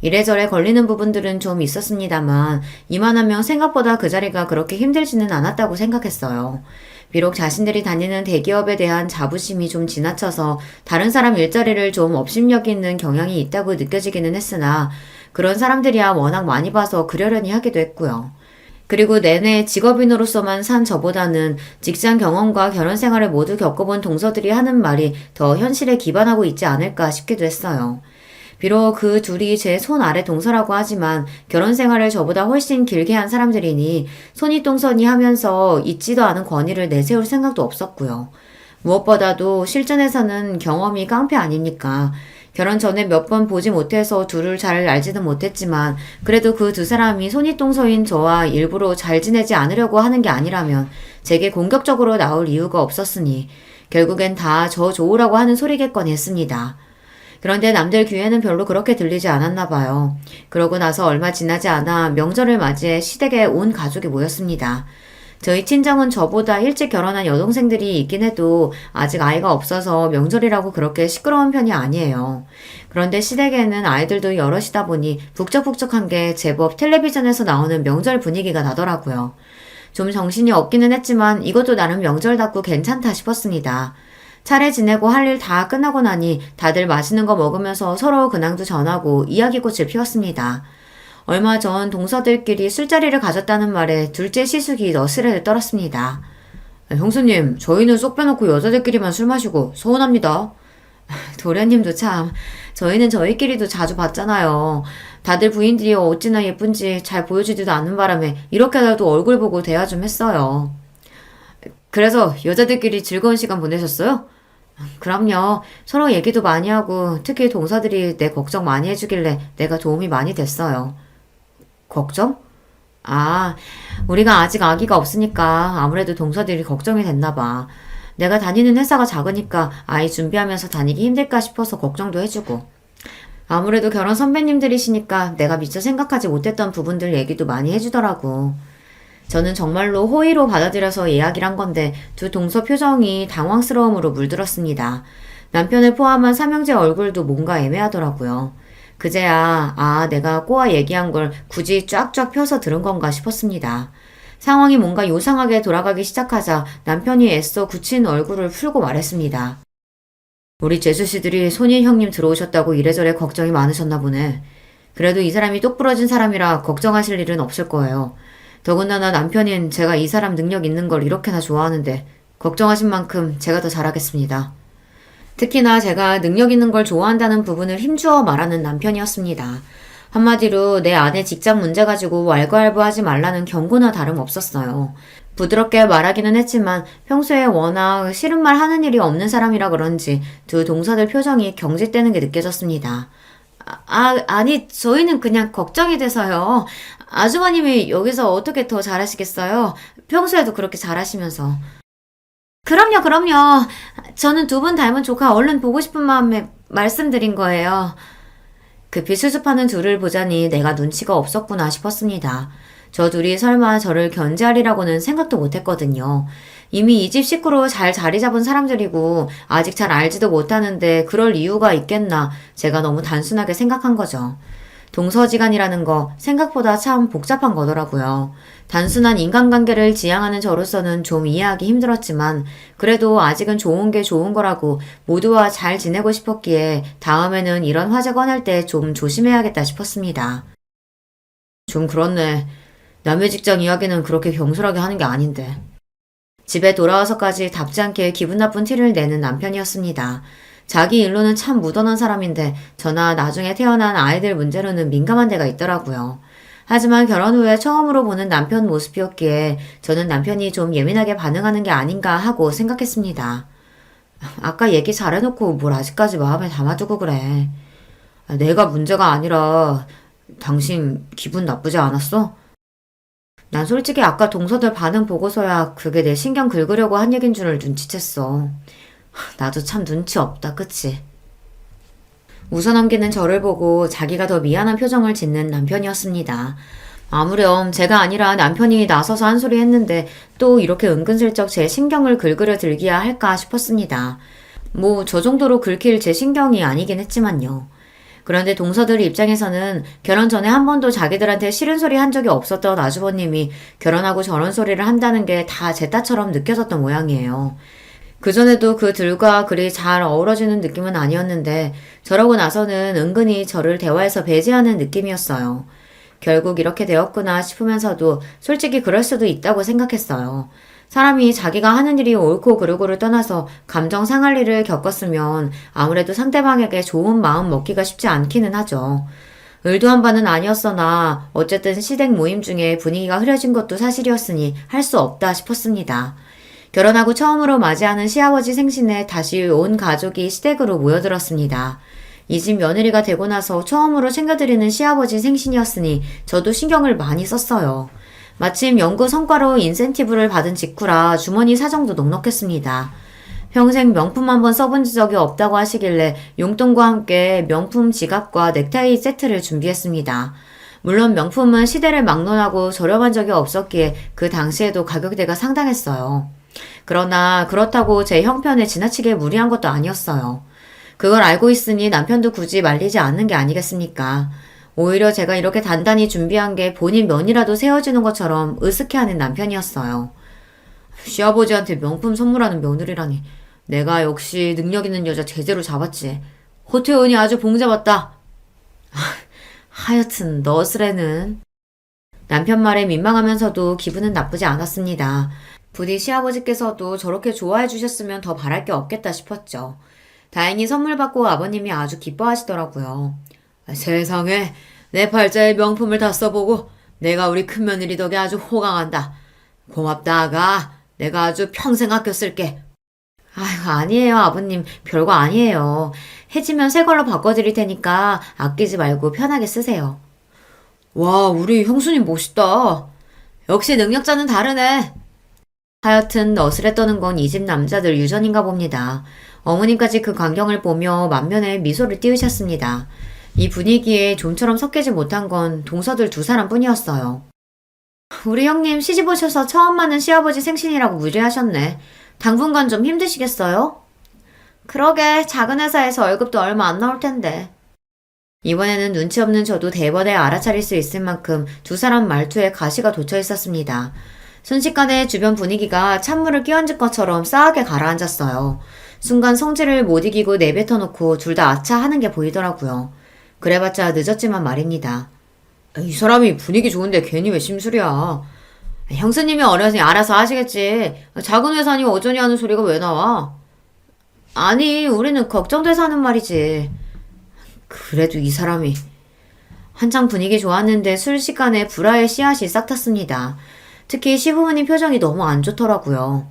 이래저래 걸리는 부분들은 좀 있었습니다만 이만하면 생각보다 그 자리가 그렇게 힘들지는 않았다고 생각했어요. 비록 자신들이 다니는 대기업에 대한 자부심이 좀 지나쳐서 다른 사람 일자리를 좀 업심여기 있는 경향이 있다고 느껴지기는 했으나 그런 사람들이야 워낙 많이 봐서 그러려니 하기도 했고요. 그리고 내내 직업인으로서만 산 저보다는 직장 경험과 결혼 생활을 모두 겪어본 동서들이 하는 말이 더 현실에 기반하고 있지 않을까 싶기도 했어요. 비록 그 둘이 제 손 아래 동서라고 하지만 결혼 생활을 저보다 훨씬 길게 한 사람들이니 손이 하면서 있지도 않은 권위를 내세울 생각도 없었고요. 무엇보다도 실전에서는 경험이 깡패 아닙니까? 결혼 전에 몇 번 보지 못해서 둘을 잘 알지는 못했지만 그래도 그 두 사람이 손이동서인 저와 일부러 잘 지내지 않으려고 하는 게 아니라면 제게 공격적으로 나올 이유가 없었으니 결국엔 다 저 좋으라고 하는 소리겠거니 했습니다. 그런데 남들 귀에는 별로 그렇게 들리지 않았나 봐요. 그러고 나서 얼마 지나지 않아 명절을 맞이해 시댁에 온 가족이 모였습니다. 저희 친정은 저보다 일찍 결혼한 여동생들이 있긴 해도 아직 아이가 없어서 명절이라고 그렇게 시끄러운 편이 아니에요. 그런데 시댁에는 아이들도 여럿이다 보니 북적북적한 게 제법 텔레비전에서 나오는 명절 분위기가 나더라고요. 좀 정신이 없기는 했지만 이것도 나름 명절답고 괜찮다 싶었습니다. 차례 지내고 할 일 다 끝나고 나니 다들 맛있는 거 먹으면서 서로 근황도 전하고 이야기꽃을 피웠습니다. 얼마 전 동서들끼리 술자리를 가졌다는 말에 둘째 시숙이 너스레를 떨었습니다. 형수님, 저희는 쏙 빼놓고 여자들끼리만 술 마시고 서운합니다. 도련님도 참, 저희는 저희끼리도 자주 봤잖아요. 다들 부인들이 어찌나 예쁜지 잘 보여주지도 않는 바람에 이렇게라도 얼굴 보고 대화 좀 했어요. 그래서 여자들끼리 즐거운 시간 보내셨어요? 그럼요. 서로 얘기도 많이 하고 특히 동서들이 내 걱정 많이 해주길래 내가 도움이 많이 됐어요. 걱정? 아, 우리가 아직 아기가 없으니까 아무래도 동서들이 걱정이 됐나 봐. 내가 다니는 회사가 작으니까 아이 준비하면서 다니기 힘들까 싶어서 걱정도 해주고. 아무래도 결혼 선배님들이시니까 내가 미처 생각하지 못했던 부분들 얘기도 많이 해주더라고. 저는 정말로 호의로 받아들여서 이야기를 한 건데 두 동서 표정이 당황스러움으로 물들었습니다. 남편을 포함한 삼형제 얼굴도 뭔가 애매하더라고요. 그제야 내가 꼬아 얘기한 걸 굳이 쫙쫙 펴서 들은 건가 싶었습니다. 상황이 뭔가 요상하게 돌아가기 시작하자 남편이 애써 굳힌 얼굴을 풀고 말했습니다. 우리 재수씨들이 손희 형님 들어오셨다고 이래저래 걱정이 많으셨나 보네. 그래도 이 사람이 똑부러진 사람이라 걱정하실 일은 없을 거예요. 더군다나 남편인 제가 이 사람 능력 있는 걸 이렇게나 좋아하는데 걱정하신 만큼 제가 더 잘하겠습니다. 특히나 제가 능력 있는 걸 좋아한다는 부분을 힘주어 말하는 남편이었습니다. 한마디로 내 아내 직장 문제 가지고 왈가왈부하지 말라는 경고나 다름없었어요. 부드럽게 말하기는 했지만 평소에 워낙 싫은 말 하는 일이 없는 사람이라 그런지 두 동서들 표정이 경직되는 게 느껴졌습니다. 아니, 저희는 그냥 걱정이 돼서요. 아주버님이 여기서 어떻게 더 잘하시겠어요? 평소에도 그렇게 잘하시면서. 그럼요. 저는 두 분 닮은 조카 얼른 보고 싶은 마음에 말씀드린 거예요. 급히 수습하는 둘을 보자니 내가 눈치가 없었구나 싶었습니다. 저 둘이 설마 저를 견제하리라고는 생각도 못했거든요. 이미 이 집 식구로 잘 자리 잡은 사람들이고 아직 잘 알지도 못하는데 그럴 이유가 있겠나 제가 너무 단순하게 생각한 거죠. 동서지간이라는 거 생각보다 참 복잡한 거더라고요. 단순한 인간관계를 지향하는 저로서는 좀 이해하기 힘들었지만 그래도 아직은 좋은 게 좋은 거라고 모두와 잘 지내고 싶었기에 다음에는 이런 화제 꺼낼 때 좀 조심해야겠다 싶었습니다. 좀 그렇네. 남의 직장 이야기는 그렇게 경솔하게 하는 게 아닌데. 집에 돌아와서까지 답지 않게 기분 나쁜 티를 내는 남편이었습니다. 자기 일로는 참 무던한 사람인데 저나 나중에 태어난 아이들 문제로는 민감한 데가 있더라고요. 하지만 결혼 후에 처음으로 보는 남편 모습이었기에 저는 남편이 좀 예민하게 반응하는 게 아닌가 하고 생각했습니다. 아까 얘기 잘해놓고 뭘 아직까지 마음에 담아두고 그래. 내가 문제가 아니라 당신 기분 나쁘지 않았어? 난 솔직히 아까 동서들 반응 보고서야 그게 내 신경 긁으려고 한 얘긴 줄을 눈치챘어. 나도 참 눈치 없다, 그치? 웃어넘기는 저를 보고 자기가 더 미안한 표정을 짓는 남편이었습니다. 아무렴 제가 아니라 남편이 나서서 한 소리 했는데 또 이렇게 은근슬쩍 제 신경을 긁으려 들기야 할까 싶었습니다. 뭐 저 정도로 긁힐 제 신경이 아니긴 했지만요. 그런데 동서들 입장에서는 결혼 전에 한 번도 자기들한테 싫은 소리 한 적이 없었던 아주버님이 결혼하고 저런 소리를 한다는 게 다 제 딸처럼 느껴졌던 모양이에요. 그전에도 그들과 그리 잘 어우러지는 느낌은 아니었는데 저러고 나서는 은근히 저를 대화에서 배제하는 느낌이었어요. 결국 이렇게 되었구나 싶으면서도 솔직히 그럴 수도 있다고 생각했어요. 사람이 자기가 하는 일이 옳고 그르고를 떠나서 감정 상할 일을 겪었으면 아무래도 상대방에게 좋은 마음 먹기가 쉽지 않기는 하죠. 의도한 바는 아니었으나 어쨌든 시댁 모임 중에 분위기가 흐려진 것도 사실이었으니 할 수 없다 싶었습니다. 결혼하고 처음으로 맞이하는 시아버지 생신에 다시 온 가족이 시댁으로 모여들었습니다. 이 집 며느리가 되고 나서 처음으로 챙겨드리는 시아버지 생신이었으니 저도 신경을 많이 썼어요. 마침 연구 성과로 인센티브를 받은 직후라 주머니 사정도 넉넉했습니다. 평생 명품 한번 써본 적이 없다고 하시길래 용돈과 함께 명품 지갑과 넥타이 세트를 준비했습니다. 물론 명품은 시대를 막론하고 저렴한 적이 없었기에 그 당시에도 가격대가 상당했어요. 그러나 그렇다고 제 형편에 지나치게 무리한 것도 아니었어요. 그걸 알고 있으니 남편도 굳이 말리지 않는 게 아니겠습니까? 오히려 제가 이렇게 단단히 준비한 게 본인 면이라도 세워주는 것처럼 으스케하는 남편이었어요. 시아버지한테 명품 선물하는 며느리라니. 내가 역시 능력 있는 여자 제대로 잡았지. 호태훈이 아주 봉잡았다. 하여튼 너스레는. 남편 말에 민망하면서도 기분은 나쁘지 않았습니다. 부디 시아버지께서도 저렇게 좋아해 주셨으면 더 바랄 게 없겠다 싶었죠. 다행히 선물 받고 아버님이 아주 기뻐하시더라고요. 세상에 내 팔자에 명품을 다 써보고 내가 우리 큰며느리 덕에 아주 호강한다. 고맙다 아가. 내가 아주 평생 아껴 쓸게. 아휴 아니에요 아버님 별거 아니에요. 해지면 새 걸로 바꿔드릴 테니까 아끼지 말고 편하게 쓰세요. 와 우리 형수님 멋있다. 역시 능력자는 다르네. 하여튼 너스레 떠는 건 이 집 남자들 유전인가 봅니다. 어머님까지 그 광경을 보며 만면에 미소를 띄우셨습니다. 이 분위기에 좀처럼 섞이지 못한 건 동서들 두 사람뿐이었어요. 우리 형님 시집 오셔서 처음 맞는 시아버지 생신이라고 무리하셨네. 당분간 좀 힘드시겠어요? 그러게 작은 회사에서 월급도 얼마 안 나올 텐데. 이번에는 눈치 없는 저도 대번에 알아차릴 수 있을 만큼 두 사람 말투에 가시가 돋쳐 있었습니다. 순식간에 주변 분위기가 찬물을 끼얹은 것처럼 싸하게 가라앉았어요. 순간 성질을 못 이기고 내뱉어놓고 둘 다 아차 하는 게 보이더라고요. 그래봤자 늦었지만 말입니다. 이 사람이 분위기 좋은데 괜히 왜 심술이야. 형수님이 어려서니 알아서 하시겠지. 작은 회사니 어쩌니 하는 소리가 왜 나와? 아니 우리는 걱정돼서 하는 말이지. 그래도 이 사람이. 한창 분위기 좋았는데 순식간에 불화의 씨앗이 싹 탔습니다. 특히 시부모님 표정이 너무 안 좋더라고요.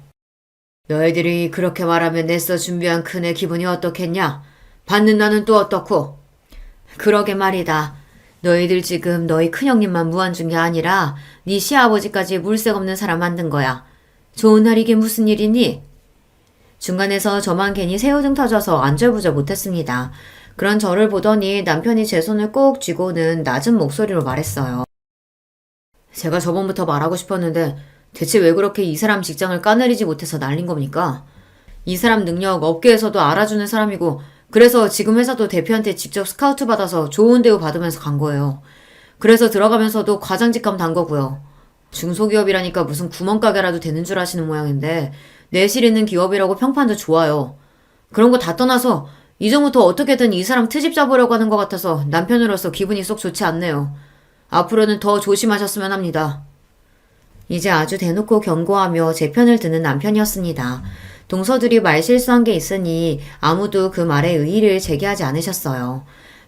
너희들이 그렇게 말하면 내서 준비한 큰애 기분이 어떻겠냐? 받는 나는 또 어떻고? 그러게 말이다. 너희들 지금 너희 큰형님만 무안준 게 아니라 네 시아버지까지 물색 없는 사람 만든 거야. 좋은 날 이게 무슨 일이니? 중간에서 저만 괜히 새우등 터져서 안절부절 못했습니다. 그런 저를 보더니 남편이 제 손을 꼭 쥐고는 낮은 목소리로 말했어요. 제가 저번부터 말하고 싶었는데 대체 왜 그렇게 이 사람 직장을 까내리지 못해서 날린 겁니까? 이 사람 능력 업계에서도 알아주는 사람이고 그래서 지금 회사도 대표한테 직접 스카우트 받아서 좋은 대우 받으면서 간 거예요. 그래서 들어가면서도 과장 직감 단 거고요. 중소기업이라니까 무슨 구멍가게라도 되는 줄 아시는 모양인데 내실 있는 기업이라고 평판도 좋아요. 그런 거 다 떠나서 이전부터 어떻게든 이 사람 트집 잡으려고 하는 것 같아서 남편으로서 기분이 쏙 좋지 않네요. 앞으로는 더 조심하셨으면 합니다. 이제 아주 대놓고 경고하며 제 편을 드는 남편이었습니다. 동서들이 말실수한 게 있으니 아무도 그 말에 의의를 제기하지 않으셨어요.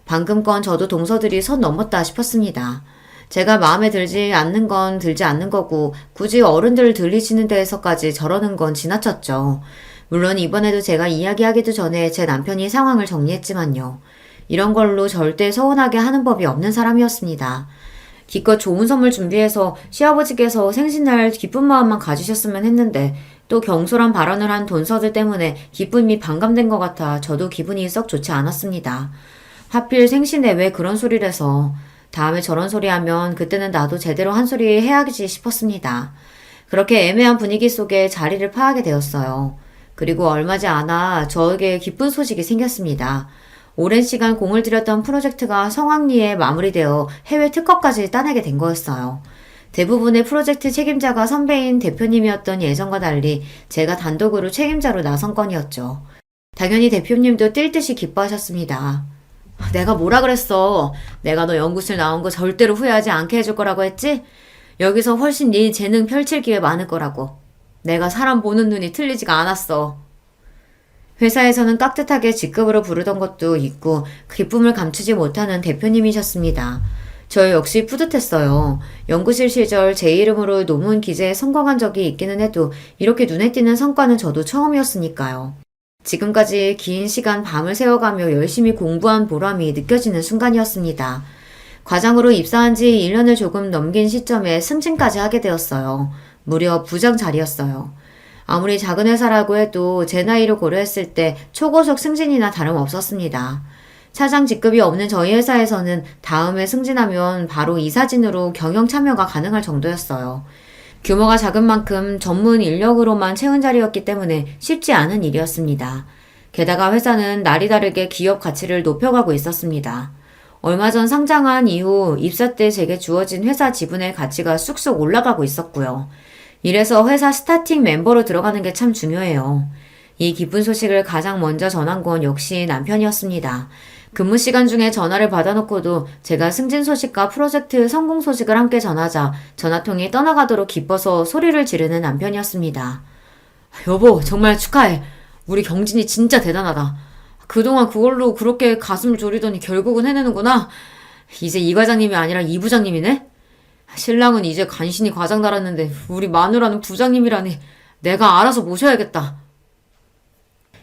방금 건 저도 동서들이 선 넘었다 싶었습니다. 제가 마음에 들지 않는 건 들지 않는 거고 굳이 어른들 들리시는 데에서까지 저러는 건 지나쳤죠. 물론 이번에도 제가 이야기하기도 전에 제 남편이 상황을 정리했지만요. 이런 걸로 절대 서운하게 하는 법이 없는 사람이었습니다. 기껏 좋은 선물 준비해서 시아버지께서 생신날 기쁜 마음만 가지셨으면 했는데 또 경솔한 발언을 한 돈서들 때문에 기쁨이 반감된 것 같아 저도 기분이 썩 좋지 않았습니다. 하필 생신에 왜 그런 소리를 해서 다음에 저런 소리 하면 그때는 나도 제대로 한 소리 해야지 싶었습니다. 그렇게 애매한 분위기 속에 자리를 파하게 되었어요. 그리고 얼마지 않아 저에게 기쁜 소식이 생겼습니다. 오랜 시간 공을 들였던 프로젝트가 성황리에 마무리되어 해외 특허까지 따내게 된 거였어요. 대부분의 프로젝트 책임자가 선배인 대표님이었던 예전과 달리 제가 단독으로 책임자로 나선 건이었죠. 당연히 대표님도 뛸 듯이 기뻐하셨습니다. 내가 뭐라 그랬어? 내가 너 연구실 나온 거 절대로 후회하지 않게 해줄 거라고 했지? 여기서 훨씬 네 재능 펼칠 기회 많을 거라고. 내가 사람 보는 눈이 틀리지가 않았어. 회사에서는 깍듯하게 직급으로 부르던 것도 있고 기쁨을 감추지 못하는 대표님이셨습니다. 저 역시 뿌듯했어요. 연구실 시절 제 이름으로 논문 기재에 성공한 적이 있기는 해도 이렇게 눈에 띄는 성과는 저도 처음이었으니까요. 지금까지 긴 시간 밤을 새워가며 열심히 공부한 보람이 느껴지는 순간이었습니다. 과장으로 입사한 지 1년을 조금 넘긴 시점에 승진까지 하게 되었어요. 무려 부장 자리였어요. 아무리 작은 회사라고 해도 제 나이를 고려했을 때 초고속 승진이나 다름없었습니다. 차장 직급이 없는 저희 회사에서는 다음에 승진하면 바로 이사진으로 경영 참여가 가능할 정도였어요. 규모가 작은 만큼 전문 인력으로만 채운 자리였기 때문에 쉽지 않은 일이었습니다. 게다가 회사는 날이 다르게 기업 가치를 높여가고 있었습니다. 얼마 전 상장한 이후 입사 때 제게 주어진 회사 지분의 가치가 쑥쑥 올라가고 있었고요. 이래서 회사 스타팅 멤버로 들어가는 게 참 중요해요. 이 기쁜 소식을 가장 먼저 전한 건 역시 남편이었습니다. 근무 시간 중에 전화를 받아놓고도 제가 승진 소식과 프로젝트 성공 소식을 함께 전하자 전화통이 떠나가도록 기뻐서 소리를 지르는 남편이었습니다. 여보, 정말 축하해. 우리 경진이 진짜 대단하다. 그동안 그걸로 그렇게 가슴을 졸이더니 결국은 해내는구나. 이제 이 과장님이 아니라 이 부장님이네? 신랑은 이제 간신히 과장 달았는데 우리 마누라는 부장님이라니. 내가 알아서 모셔야겠다.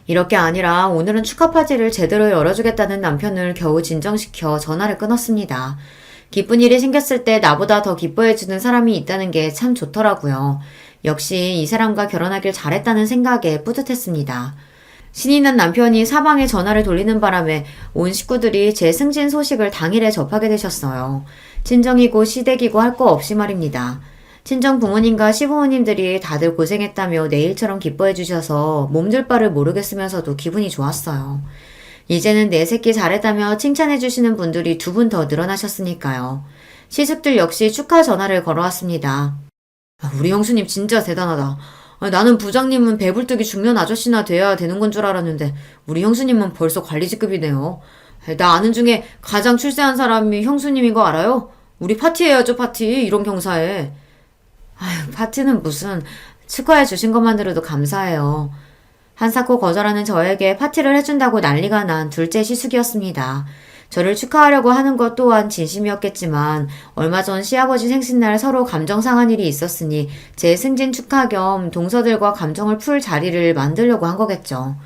이렇게 아니라 오늘은 축하 파티를 제대로 열어주겠다는 남편을 겨우 진정시켜 전화를 끊었습니다. 기쁜 일이 생겼을 때 나보다 더 기뻐해주는 사람이 있다는 게 참 좋더라고요. 역시 이 사람과 결혼하길 잘했다는 생각에 뿌듯했습니다. 신이 난 남편이 사방에 전화를 돌리는 바람에 온 식구들이 제 승진 소식을 당일에 접하게 되셨어요. 친정이고 시댁이고 할 거 없이 말입니다. 친정 부모님과 시부모님들이 다들 고생했다며 내일처럼 기뻐해 주셔서 몸둘 바를 모르겠으면서도 기분이 좋았어요. 이제는 내 새끼 잘했다며 칭찬해 주시는 분들이 두 분 더 늘어나셨으니까요. 시숙들 역시 축하 전화를 걸어왔습니다. 우리 형수님 진짜 대단하다. 나는 부장님은 배불뚝이 중년 아저씨나 돼야 되는 건 줄 알았는데 우리 형수님은 벌써 관리직급이네요. 나 아는 중에 가장 출세한 사람이 형수님인 거 알아요? 우리 파티해야죠, 파티. 이런 경사에. 아휴, 파티는 무슨. 축하해 주신 것만으로도 감사해요. 한사코 거절하는 저에게 파티를 해준다고 난리가 난 둘째 시숙이었습니다. 저를 축하하려고 하는 것 또한 진심이었겠지만 얼마 전 시아버지 생신날 서로 감정 상한 일이 있었으니 제 승진 축하 겸 동서들과 감정을 풀 자리를 만들려고 한 거겠죠.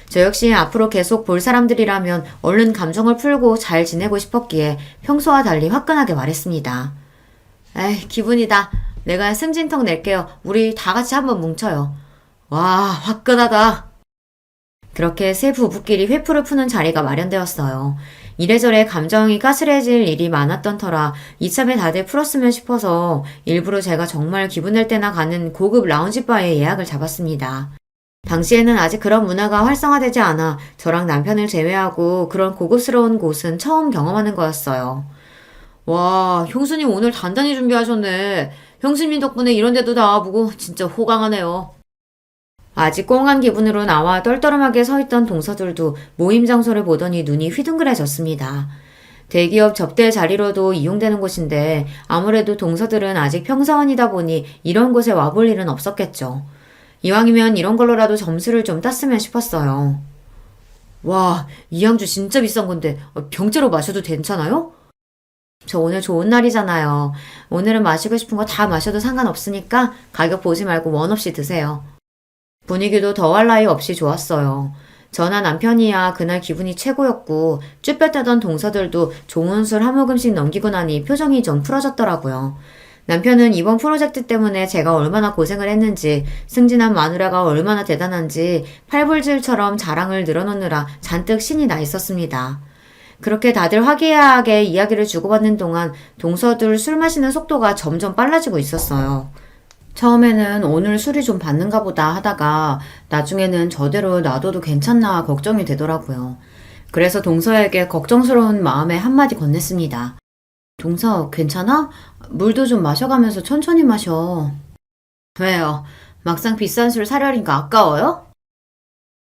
저 역시 앞으로 계속 볼 사람들이라면 얼른 감정을 풀고 잘 지내고 싶었기에 평소와 달리 화끈하게 말했습니다. 에이, 기분이다. 내가 승진턱 낼게요. 우리 다 같이 한번 뭉쳐요. 와, 화끈하다. 그렇게 세 부부끼리 회풀을 푸는 자리가 마련되었어요. 이래저래 감정이 가스레질 일이 많았던 터라 이참에 다들 풀었으면 싶어서 일부러 제가 정말 기분 낼 때나 가는 고급 라운지바에 예약을 잡았습니다. 당시에는 아직 그런 문화가 활성화되지 않아 저랑 남편을 제외하고 그런 고급스러운 곳은 처음 경험하는 거였어요. 와, 형수님 오늘 단단히 준비하셨네. 형수님 덕분에 이런 데도 나와보고 진짜 호강하네요. 아직 꽁한 기분으로 나와 떨떠름하게 서있던 동서들도 모임 장소를 보더니 눈이 휘둥그레졌습니다. 대기업 접대 자리로도 이용되는 곳인데 아무래도 동서들은 아직 평사원이다 보니 이런 곳에 와볼 일은 없었겠죠. 이왕이면 이런 걸로라도 점수를 좀 땄으면 싶었어요. 와, 이 양주 진짜 비싼 건데 병째로 마셔도 괜찮아요? 저 오늘 좋은 날이잖아요. 오늘은 마시고 싶은 거 다 마셔도 상관없으니까 가격 보지 말고 원 없이 드세요. 분위기도 더할 나위 없이 좋았어요. 저나 남편이야 그날 기분이 최고였고 쭈뼛하던 동서들도 좋은 술 한 모금씩 넘기고 나니 표정이 좀 풀어졌더라고요. 남편은 이번 프로젝트 때문에 제가 얼마나 고생을 했는지, 승진한 마누라가 얼마나 대단한지 팔불질처럼 자랑을 늘어놓느라 잔뜩 신이 나 있었습니다. 그렇게 다들 화기애애하게 이야기를 주고받는 동안 동서들 술 마시는 속도가 점점 빨라지고 있었어요. 처음에는 오늘 술이 좀 받는가 보다 하다가 나중에는 저대로 놔둬도 괜찮나 걱정이 되더라고요. 그래서 동서에게 걱정스러운 마음에 한마디 건넸습니다. 동서, 괜찮아? 물도 좀 마셔가면서 천천히 마셔. 왜요? 막상 비싼 술 사려니까 아까워요?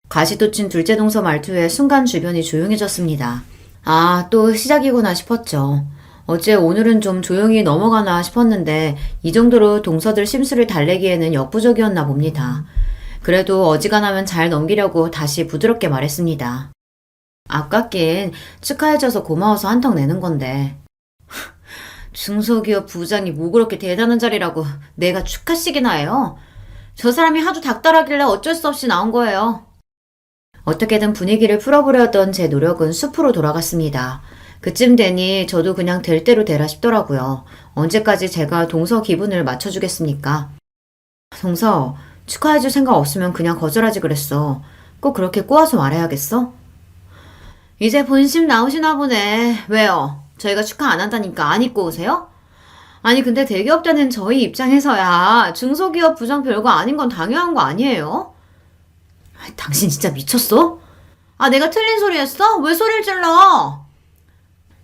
가시돋친 둘째 동서 말투에 순간 주변이 조용해졌습니다. 아, 또 시작이구나 싶었죠. 어째 오늘은 좀 조용히 넘어가나 싶었는데 이 정도로 동서들 심술을 달래기에는 역부족이었나 봅니다. 그래도 어지간하면 잘 넘기려고 다시 부드럽게 말했습니다. 아깝긴 축하해줘서 고마워서 한턱 내는 건데. 중소기업 부장이 뭐 그렇게 대단한 자리라고 내가 축하식이나 해요? 저 사람이 하도 닥달하길래 어쩔 수 없이 나온 거예요. 어떻게든 분위기를 풀어보려던 제 노력은 숲으로 돌아갔습니다. 그쯤 되니 저도 그냥 될 대로 되라 싶더라고요. 언제까지 제가 동서 기분을 맞춰주겠습니까? 동서, 축하해줄 생각 없으면 그냥 거절하지 그랬어. 꼭 그렇게 꼬아서 말해야겠어? 이제 본심 나오시나 보네. 왜요? 저희가 축하 안 한다니까 안 입고 오세요? 아니 근데 대기업 때는 저희 입장에서야 중소기업 부장 별거 아닌 건 당연한 거 아니에요? 당신 진짜 미쳤어? 아 내가 틀린 소리 했어? 왜 소리를 질러?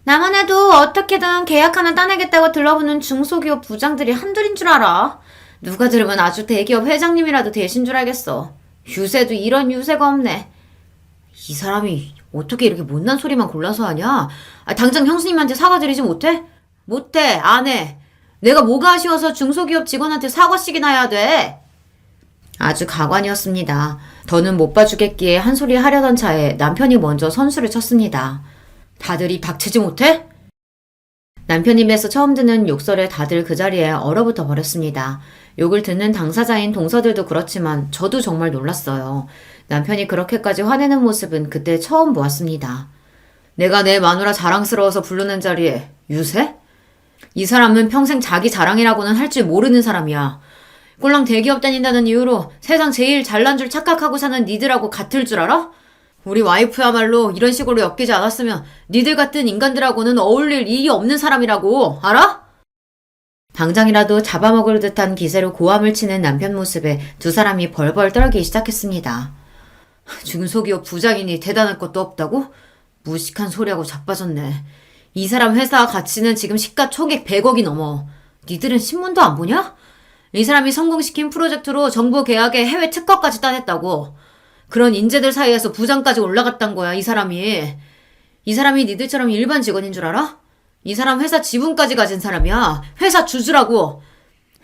나만 해도 어떻게든 계약 하나 따내겠다고 들러붙는 중소기업 부장들이 한둘인 줄 알아. 누가 들으면 아주 대기업 회장님이라도 되신 줄 알겠어. 유세도 이런 유세가 없네. 이 사람이 어떻게 이렇게 못난 소리만 골라서 하냐? 아, 당장 형수님한테 사과드리지 못해? 못해, 안 해. 내가 뭐가 아쉬워서 중소기업 직원한테 사과씩이나 해야 돼? 아주 가관이었습니다. 더는 못 봐주겠기에 한 소리 하려던 차에 남편이 먼저 선수를 쳤습니다. 다들 이 박치지 못해? 남편 입에서 처음 듣는 욕설에 다들 그 자리에 얼어붙어 버렸습니다. 욕을 듣는 당사자인 동서들도 그렇지만 저도 정말 놀랐어요. 남편이 그렇게까지 화내는 모습은 그때 처음 보았습니다. 내가 내 마누라 자랑스러워서 부르는 자리에 유세? 이 사람은 평생 자기 자랑이라고는 할 줄 모르는 사람이야. 꼴랑 대기업 다닌다는 이유로 세상 제일 잘난 줄 착각하고 사는 니들하고 같을 줄 알아? 우리 와이프야말로 이런 식으로 엮이지 않았으면 니들 같은 인간들하고는 어울릴 일이 없는 사람이라고, 알아? 당장이라도 잡아먹을 듯한 기세로 고함을 치는 남편 모습에 두 사람이 벌벌 떨기 시작했습니다. 중소기업 부장이니 대단할 것도 없다고? 무식한 소리하고 자빠졌네. 이 사람 회사 가치는 지금 시가총액 100억이 넘어. 니들은 신문도 안 보냐? 이 사람이 성공시킨 프로젝트로 정부 계약에 해외 특허까지 따냈다고. 그런 인재들 사이에서 부장까지 올라갔단 거야, 이 사람이. 이 사람이 니들처럼 일반 직원인 줄 알아? 이 사람 회사 지분까지 가진 사람이야. 회사 주주라고.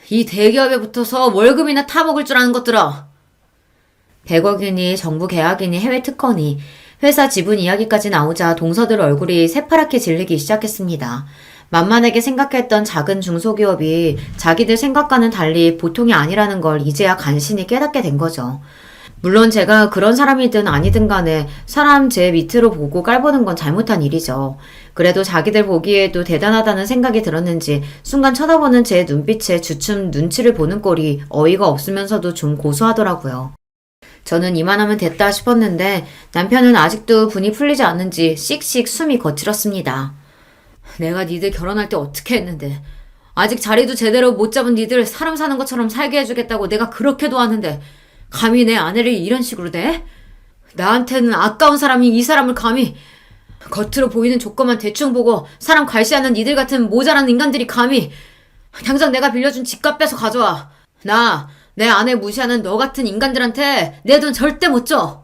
이 대기업에 붙어서 월급이나 타먹을 줄 아는 것들아. 100억이니 정부 계약이니 해외 특허니 회사 지분 이야기까지 나오자 동서들 얼굴이 새파랗게 질리기 시작했습니다. 만만하게 생각했던 작은 중소기업이 자기들 생각과는 달리 보통이 아니라는 걸 이제야 간신히 깨닫게 된 거죠. 물론 제가 그런 사람이든 아니든 간에 사람 제 밑으로 보고 깔보는 건 잘못한 일이죠. 그래도 자기들 보기에도 대단하다는 생각이 들었는지 순간 쳐다보는 제 눈빛에 주춤 눈치를 보는 꼴이 어이가 없으면서도 좀 고소하더라고요. 저는 이만하면 됐다 싶었는데 남편은 아직도 분이 풀리지 않는지 씩씩 숨이 거칠었습니다. 내가 니들 결혼할 때 어떻게 했는데 아직 자리도 제대로 못 잡은 니들 사람 사는 것처럼 살게 해주겠다고 내가 그렇게 도왔는데 감히 내 아내를 이런 식으로 대? 나한테는 아까운 사람이 이 사람을 감히 겉으로 보이는 조건만 대충 보고 사람 괄시하는 니들 같은 모자란 인간들이 감히 당장 내가 빌려준 집값 빼서 가져와. 내 아내 무시하는 너 같은 인간들한테 내 돈 절대 못 줘.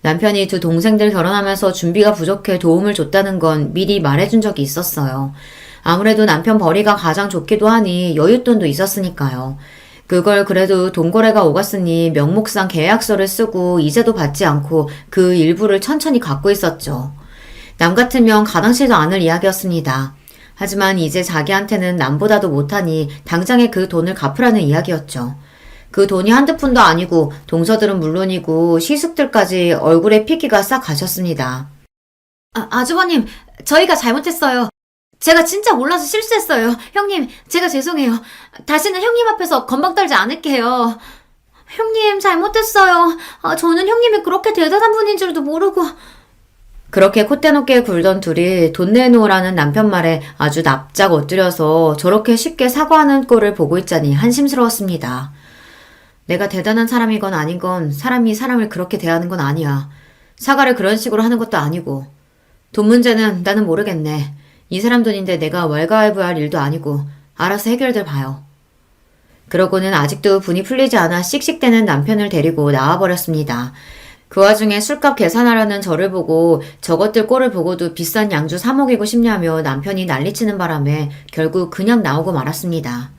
남편이 두 동생들 결혼하면서 준비가 부족해 도움을 줬다는 건 미리 말해준 적이 있었어요. 아무래도 남편 벌이가 가장 좋기도 하니 여윳돈도 있었으니까요. 그걸 그래도 돈거래가 오갔으니 명목상 계약서를 쓰고 이자도 받지 않고 그 일부를 천천히 갖고 있었죠. 남 같으면 가당치도 않을 이야기였습니다. 하지만 이제 자기한테는 남보다도 못하니 당장에 그 돈을 갚으라는 이야기였죠. 그 돈이 한두 푼도 아니고 동서들은 물론이고 시숙들까지 얼굴에 피기가 싹 가셨습니다. 아주버님, 저희가 잘못했어요. 제가 진짜 몰라서 실수했어요. 형님, 제가 죄송해요. 다시는 형님 앞에서 건방 떨지 않을게요. 형님, 잘못했어요. 저는 형님이 그렇게 대단한 분인 줄도 모르고. 그렇게 콧대 높게 굴던 둘이 돈 내놓으라는 남편 말에 아주 납작 엎드려서 저렇게 쉽게 사과하는 꼴을 보고 있자니 한심스러웠습니다. 내가 대단한 사람이건 아닌건 사람이 사람을 그렇게 대하는 건 아니야. 사과를 그런 식으로 하는 것도 아니고. 돈 문제는 나는 모르겠네. 이 사람 돈인데 내가 왈가왈부할 일도 아니고 알아서 해결들 봐요. 그러고는 아직도 분이 풀리지 않아 씩씩대는 남편을 데리고 나와버렸습니다. 그 와중에 술값 계산하라는 저를 보고 저것들 꼴을 보고도 비싼 양주 사 먹이고 싶냐며 남편이 난리치는 바람에 결국 그냥 나오고 말았습니다.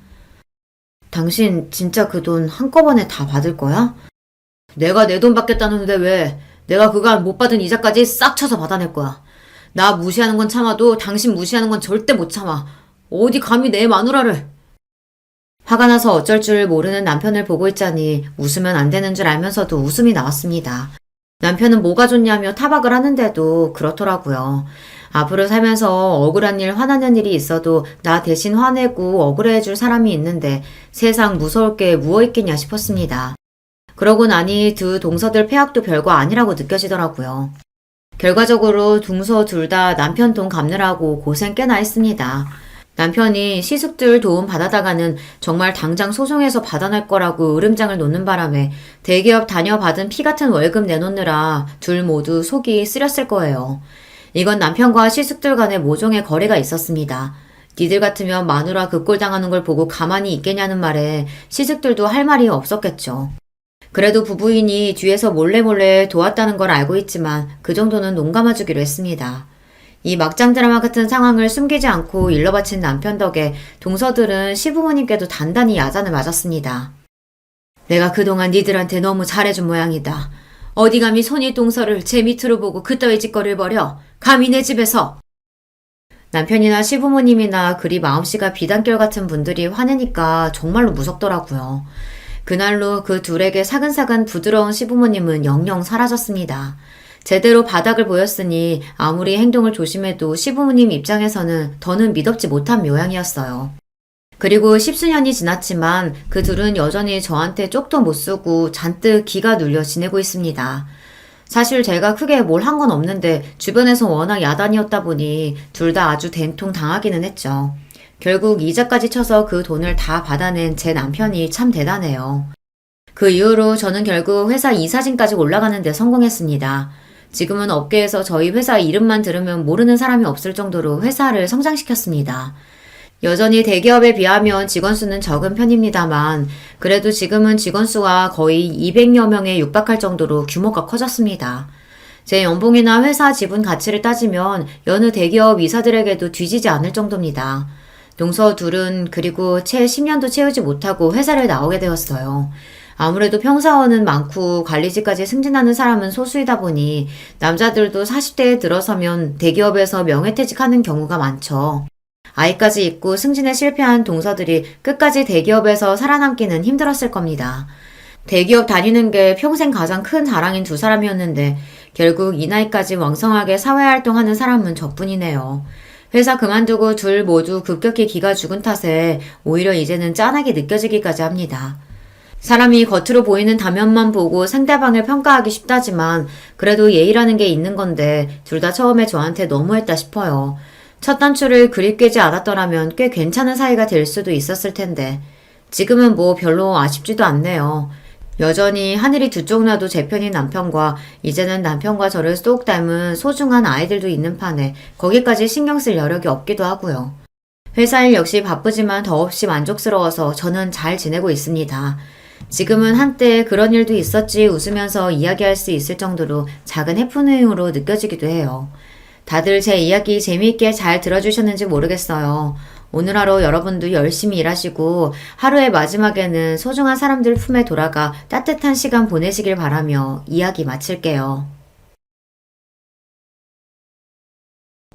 당신 진짜 그 돈 한꺼번에 다 받을 거야? 내가 내 돈 받겠다는데 왜? 내가 그간 못 받은 이자까지 싹 쳐서 받아낼 거야. 나 무시하는 건 참아도 당신 무시하는 건 절대 못 참아. 어디 감히 내 마누라를. 화가 나서 어쩔 줄 모르는 남편을 보고 있자니 웃으면 안 되는 줄 알면서도 웃음이 나왔습니다. 남편은 뭐가 좋냐며 타박을 하는데도 그렇더라고요. 앞으로 살면서 억울한 일, 화나는 일이 있어도 나 대신 화내고 억울해줄 사람이 있는데 세상 무서울 게 무엇 있겠냐 싶었습니다. 그러고 나니 두 동서들 폐악도 별거 아니라고 느껴지더라고요. 결과적으로 동서 둘 다 남편 돈 갚느라고 고생 꽤나 했습니다. 남편이 시숙들 도움 받아다가는 정말 당장 소송해서 받아낼 거라고 으름장을 놓는 바람에 대기업 다녀받은 피 같은 월급 내놓느라 둘 모두 속이 쓰렸을 거예요. 이건 남편과 시숙들 간의 모종의 거래가 있었습니다. 니들 같으면 마누라 그 꼴 당하는 걸 보고 가만히 있겠냐는 말에 시숙들도 할 말이 없었겠죠. 그래도 부부인이 뒤에서 몰래 도왔다는 걸 알고 있지만 그 정도는 농감아주기로 했습니다. 이 막장 드라마 같은 상황을 숨기지 않고 일러 바친 남편 덕에 동서들은 시부모님께도 단단히 야단을 맞았습니다. 내가 그동안 니들한테 너무 잘해준 모양이다. 어디 감히 손이 동서를 제 밑으로 보고 그따위 짓거리를 벌여. 감히 내 집에서. 남편이나 시부모님이나 그리 마음씨가 비단결 같은 분들이 화내니까 정말로 무섭더라고요. 그날로 그 둘에게 사근사근 부드러운 시부모님은 영영 사라졌습니다. 제대로 바닥을 보였으니 아무리 행동을 조심해도 시부모님 입장에서는 더는 믿업지 못한 모양이었어요. 그리고 십수년이 지났지만 그 둘은 여전히 저한테 쪽도 못 쓰고 잔뜩 기가 눌려 지내고 있습니다. 사실 제가 크게 뭘 한 건 없는데 주변에서 워낙 야단이었다 보니 둘 다 아주 된통 당하기는 했죠. 결국 이자까지 쳐서 그 돈을 다 받아낸 제 남편이 참 대단해요. 그 이후로 저는 결국 회사 이사진까지 올라가는 데 성공했습니다. 지금은 업계에서 저희 회사 이름만 들으면 모르는 사람이 없을 정도로 회사를 성장시켰습니다. 여전히 대기업에 비하면 직원 수는 적은 편입니다만 그래도 지금은 직원 수가 거의 200여 명에 육박할 정도로 규모가 커졌습니다. 제 연봉이나 회사 지분 가치를 따지면 여느 대기업 이사들에게도 뒤지지 않을 정도입니다. 동서 둘은 그리고 채 10년도 채우지 못하고 회사를 나오게 되었어요. 아무래도 평사원은 많고 관리직까지 승진하는 사람은 소수이다 보니 남자들도 40대에 들어서면 대기업에서 명예퇴직하는 경우가 많죠. 아이까지 있고 승진에 실패한 동서들이 끝까지 대기업에서 살아남기는 힘들었을 겁니다. 대기업 다니는 게 평생 가장 큰 자랑인 두 사람이었는데 결국 이 나이까지 왕성하게 사회활동하는 사람은 저뿐이네요. 회사 그만두고 둘 모두 급격히 기가 죽은 탓에 오히려 이제는 짠하게 느껴지기까지 합니다. 사람이 겉으로 보이는 다면만 보고 상대방을 평가하기 쉽다지만 그래도 예의라는 게 있는 건데 둘 다 처음에 저한테 너무했다 싶어요. 첫 단추를 그리 꿰지 않았더라면 꽤 괜찮은 사이가 될 수도 있었을 텐데 지금은 뭐 별로 아쉽지도 않네요. 여전히 하늘이 두 쪽 나도 제 편인 남편과 이제는 남편과 저를 쏙 닮은 소중한 아이들도 있는 판에 거기까지 신경 쓸 여력이 없기도 하고요. 회사 일 역시 바쁘지만 더없이 만족스러워서 저는 잘 지내고 있습니다. 지금은 한때 그런 일도 있었지 웃으면서 이야기할 수 있을 정도로 작은 해프닝으로 느껴지기도 해요. 다들 제 이야기 재미있게 잘 들어주셨는지 모르겠어요. 오늘 하루 여러분도 열심히 일하시고 하루의 마지막에는 소중한 사람들 품에 돌아가 따뜻한 시간 보내시길 바라며 이야기 마칠게요.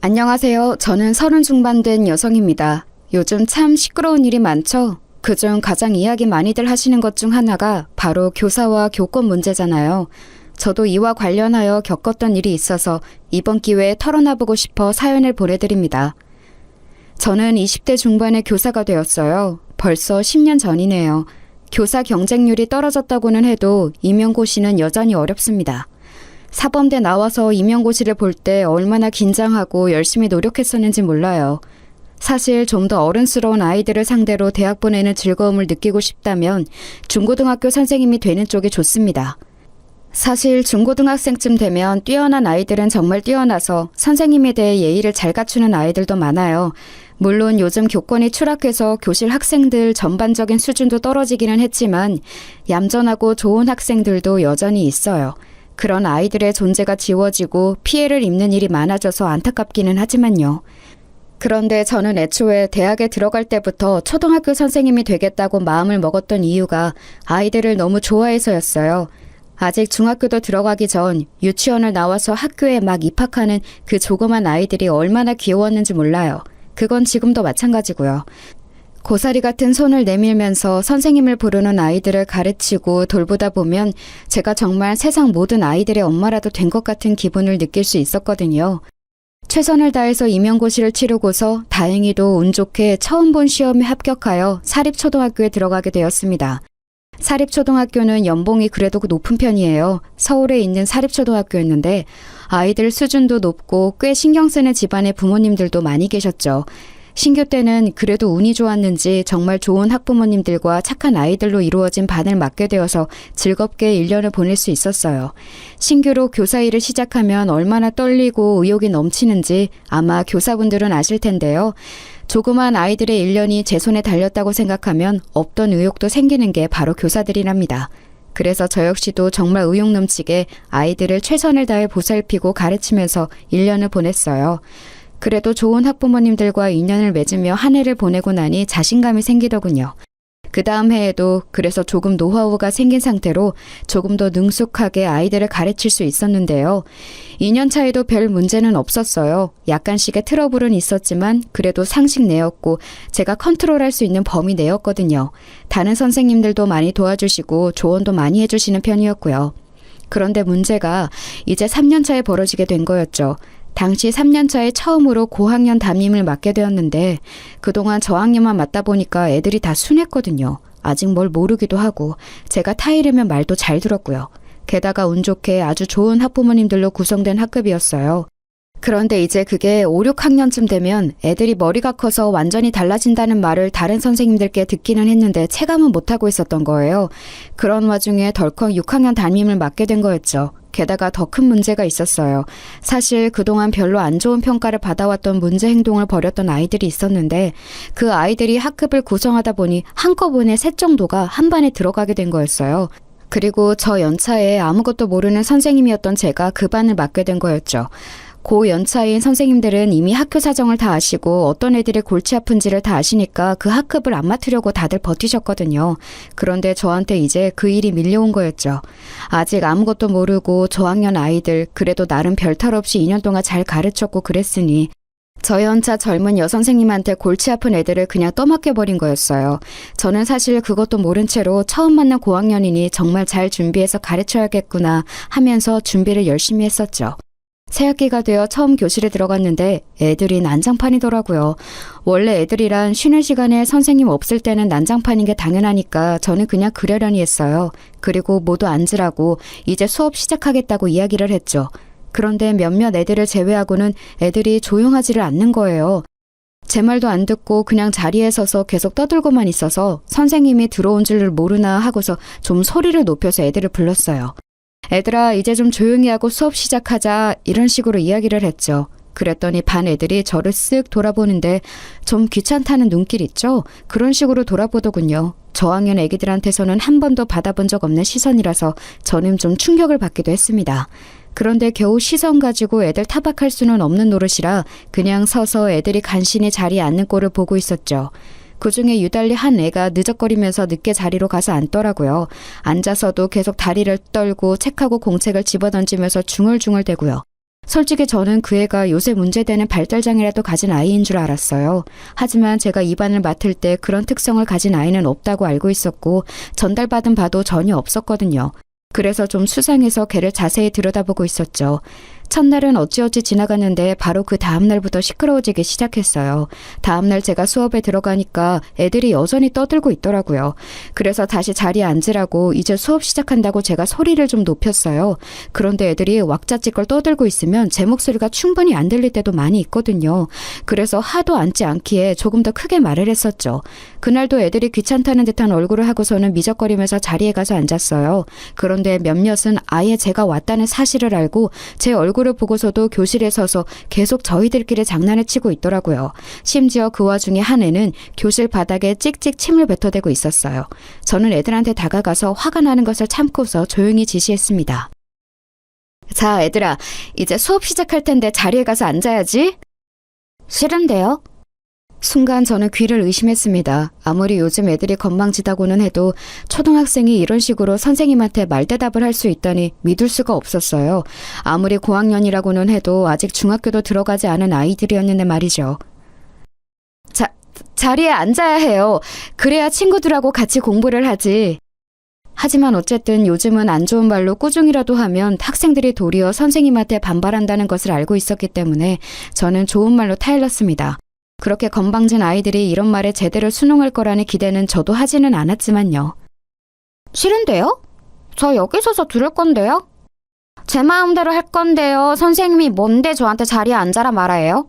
안녕하세요. 저는 30 중반 된 여성입니다. 요즘 참 시끄러운 일이 많죠? 그중 가장 이야기 많이들 하시는 것 중 하나가 바로 교사와 교권 문제잖아요. 저도 이와 관련하여 겪었던 일이 있어서 이번 기회에 털어놔보고 싶어 사연을 보내드립니다. 저는 20대 중반에 교사가 되었어요. 벌써 10년 전이네요. 교사 경쟁률이 떨어졌다고는 해도 임용고시는 여전히 어렵습니다. 사범대 나와서 임용고시를 볼 때 얼마나 긴장하고 열심히 노력했었는지 몰라요. 사실 좀 더 어른스러운 아이들을 상대로 대학 보내는 즐거움을 느끼고 싶다면 중고등학교 선생님이 되는 쪽이 좋습니다. 사실 중고등학생쯤 되면 뛰어난 아이들은 정말 뛰어나서 선생님에 대해 예의를 잘 갖추는 아이들도 많아요. 물론 요즘 교권이 추락해서 교실 학생들 전반적인 수준도 떨어지기는 했지만 얌전하고 좋은 학생들도 여전히 있어요. 그런 아이들의 존재가 지워지고 피해를 입는 일이 많아져서 안타깝기는 하지만요. 그런데 저는 애초에 대학에 들어갈 때부터 초등학교 선생님이 되겠다고 마음을 먹었던 이유가 아이들을 너무 좋아해서였어요. 아직 중학교도 들어가기 전 유치원을 나와서 학교에 막 입학하는 그 조그만 아이들이 얼마나 귀여웠는지 몰라요. 그건 지금도 마찬가지고요. 고사리 같은 손을 내밀면서 선생님을 부르는 아이들을 가르치고 돌보다 보면 제가 정말 세상 모든 아이들의 엄마라도 된 것 같은 기분을 느낄 수 있었거든요. 최선을 다해서 임용고시를 치르고서 다행히도 운 좋게 처음 본 시험에 합격하여 사립초등학교에 들어가게 되었습니다. 사립초등학교는 연봉이 그래도 높은 편이에요. 서울에 있는 사립초등학교였는데 아이들 수준도 높고 꽤 신경 쓰는 집안의 부모님들도 많이 계셨죠. 신규 때는 그래도 운이 좋았는지 정말 좋은 학부모님들과 착한 아이들로 이루어진 반을 맡게 되어서 즐겁게 1년을 보낼 수 있었어요. 신규로 교사 일을 시작하면 얼마나 떨리고 의욕이 넘치는지 아마 교사분들은 아실 텐데요. 조그만 아이들의 1년이 제 손에 달렸다고 생각하면 없던 의욕도 생기는 게 바로 교사들이랍니다. 그래서 저 역시도 정말 의욕 넘치게 아이들을 최선을 다해 보살피고 가르치면서 1년을 보냈어요. 그래도 좋은 학부모님들과 인연을 맺으며 한 해를 보내고 나니 자신감이 생기더군요. 그 다음 해에도 그래서 조금 노하우가 생긴 상태로 조금 더 능숙하게 아이들을 가르칠 수 있었는데요. 2년 차에도 별 문제는 없었어요. 약간씩의 트러블은 있었지만 그래도 상식 내였고 제가 컨트롤할 수 있는 범위 내였거든요. 다른 선생님들도 많이 도와주시고 조언도 많이 해주시는 편이었고요. 그런데 문제가 이제 3년 차에 벌어지게 된 거였죠. 당시 3년 차에 처음으로 고학년 담임을 맡게 되었는데 그동안 저학년만 맡다 보니까 애들이 다 순했거든요. 아직 뭘 모르기도 하고 제가 타이르면 말도 잘 들었고요. 게다가 운 좋게 아주 좋은 학부모님들로 구성된 학급이었어요. 그런데 이제 그게 5, 6학년쯤 되면 애들이 머리가 커서 완전히 달라진다는 말을 다른 선생님들께 듣기는 했는데 체감은 못하고 있었던 거예요. 그런 와중에 덜컥 6학년 담임을 맡게 된 거였죠. 게다가 더 큰 문제가 있었어요. 사실 그동안 별로 안 좋은 평가를 받아왔던 문제 행동을 벌였던 아이들이 있었는데 그 아이들이 학급을 구성하다 보니 한꺼번에 셋 정도가 한 반에 들어가게 된 거였어요. 그리고 저 연차에 아무것도 모르는 선생님이었던 제가 그 반을 맡게 된 거였죠. 고 연차인 선생님들은 이미 학교 사정을 다 아시고 어떤 애들이 골치 아픈지를 다 아시니까 그 학급을 안 맡으려고 다들 버티셨거든요. 그런데 저한테 이제 그 일이 밀려온 거였죠. 아직 아무것도 모르고 저학년 아이들 그래도 나름 별탈 없이 2년 동안 잘 가르쳤고 그랬으니 저 연차 젊은 여선생님한테 골치 아픈 애들을 그냥 떠맡겨버린 거였어요. 저는 사실 그것도 모른 채로 처음 만난 고학년이니 정말 잘 준비해서 가르쳐야겠구나 하면서 준비를 열심히 했었죠. 새학기가 되어 처음 교실에 들어갔는데 애들이 난장판이더라고요. 원래 애들이란 쉬는 시간에 선생님 없을 때는 난장판인 게 당연하니까 저는 그냥 그러려니 했어요. 그리고 모두 앉으라고 이제 수업 시작하겠다고 이야기를 했죠. 그런데 몇몇 애들을 제외하고는 애들이 조용하지를 않는 거예요. 제 말도 안 듣고 그냥 자리에 서서 계속 떠들고만 있어서 선생님이 들어온 줄을 모르나 하고서 좀 소리를 높여서 애들을 불렀어요. 애들아 이제 좀 조용히 하고 수업 시작하자 이런 식으로 이야기를 했죠. 그랬더니 반 애들이 저를 쓱 돌아보는데 좀 귀찮다는 눈길 있죠? 그런 식으로 돌아보더군요. 저학년 애기들한테서는 한 번도 받아본 적 없는 시선이라서 저는 좀 충격을 받기도 했습니다. 그런데 겨우 시선 가지고 애들 타박할 수는 없는 노릇이라 그냥 서서 애들이 간신히 자리에 앉는 꼴을 보고 있었죠. 그중에 유달리 한 애가 느적거리면서 늦게 자리로 가서 앉더라고요. 앉아서도 계속 다리를 떨고 책하고 공책을 집어던지면서 중얼중얼대고요. 솔직히 저는 그 애가 요새 문제되는 발달장애라도 가진 아이인 줄 알았어요. 하지만 제가 이 반을 맡을 때 그런 특성을 가진 아이는 없다고 알고 있었고 전달받은 바도 전혀 없었거든요. 그래서 좀 수상해서 걔를 자세히 들여다보고 있었죠. 첫날은 어찌어찌 지나갔는데 바로 그 다음날부터 시끄러워지기 시작했어요. 다음날 제가 수업에 들어가니까 애들이 여전히 떠들고 있더라고요. 그래서 다시 자리에 앉으라고 이제 수업 시작한다고 제가 소리를 좀 높였어요. 그런데 애들이 왁자지껄 떠들고 있으면 제 목소리가 충분히 안 들릴 때도 많이 있거든요. 그래서 하도 앉지 않기에 조금 더 크게 말을 했었죠. 그날도 애들이 귀찮다는 듯한 얼굴을 하고서는 미적거리면서 자리에 가서 앉았어요. 그런데 몇몇은 아예 제가 왔다는 사실을 알고 제 얼굴을 보고서도 교실에 서서 계속 저희들끼리 장난을 치고 있더라고요. 심지어 그 와중에 한 애는 교실 바닥에 찍찍 침을 뱉어대고 있었어요. 저는 애들한테 다가가서 화가 나는 것을 참고서 조용히 지시했습니다. 자, 애들아, 이제 수업 시작할 텐데 자리에 가서 앉아야지. 싫은데요? 순간 저는 귀를 의심했습니다. 아무리 요즘 애들이 건방지다고는 해도 초등학생이 이런 식으로 선생님한테 말대답을 할 수 있다니 믿을 수가 없었어요. 아무리 고학년이라고는 해도 아직 중학교도 들어가지 않은 아이들이었는데 말이죠. 자리에 앉아야 해요. 그래야 친구들하고 같이 공부를 하지. 하지만 어쨌든 요즘은 안 좋은 말로 꾸중이라도 하면 학생들이 도리어 선생님한테 반발한다는 것을 알고 있었기 때문에 저는 좋은 말로 타일렀습니다. 그렇게 건방진 아이들이 이런 말에 제대로 순응할 거라는 기대는 저도 하지는 않았지만요. 싫은데요? 저 여기 서서 들을 건데요? 제 마음대로 할 건데요. 선생님이 뭔데 저한테 자리에 앉아라 말아요?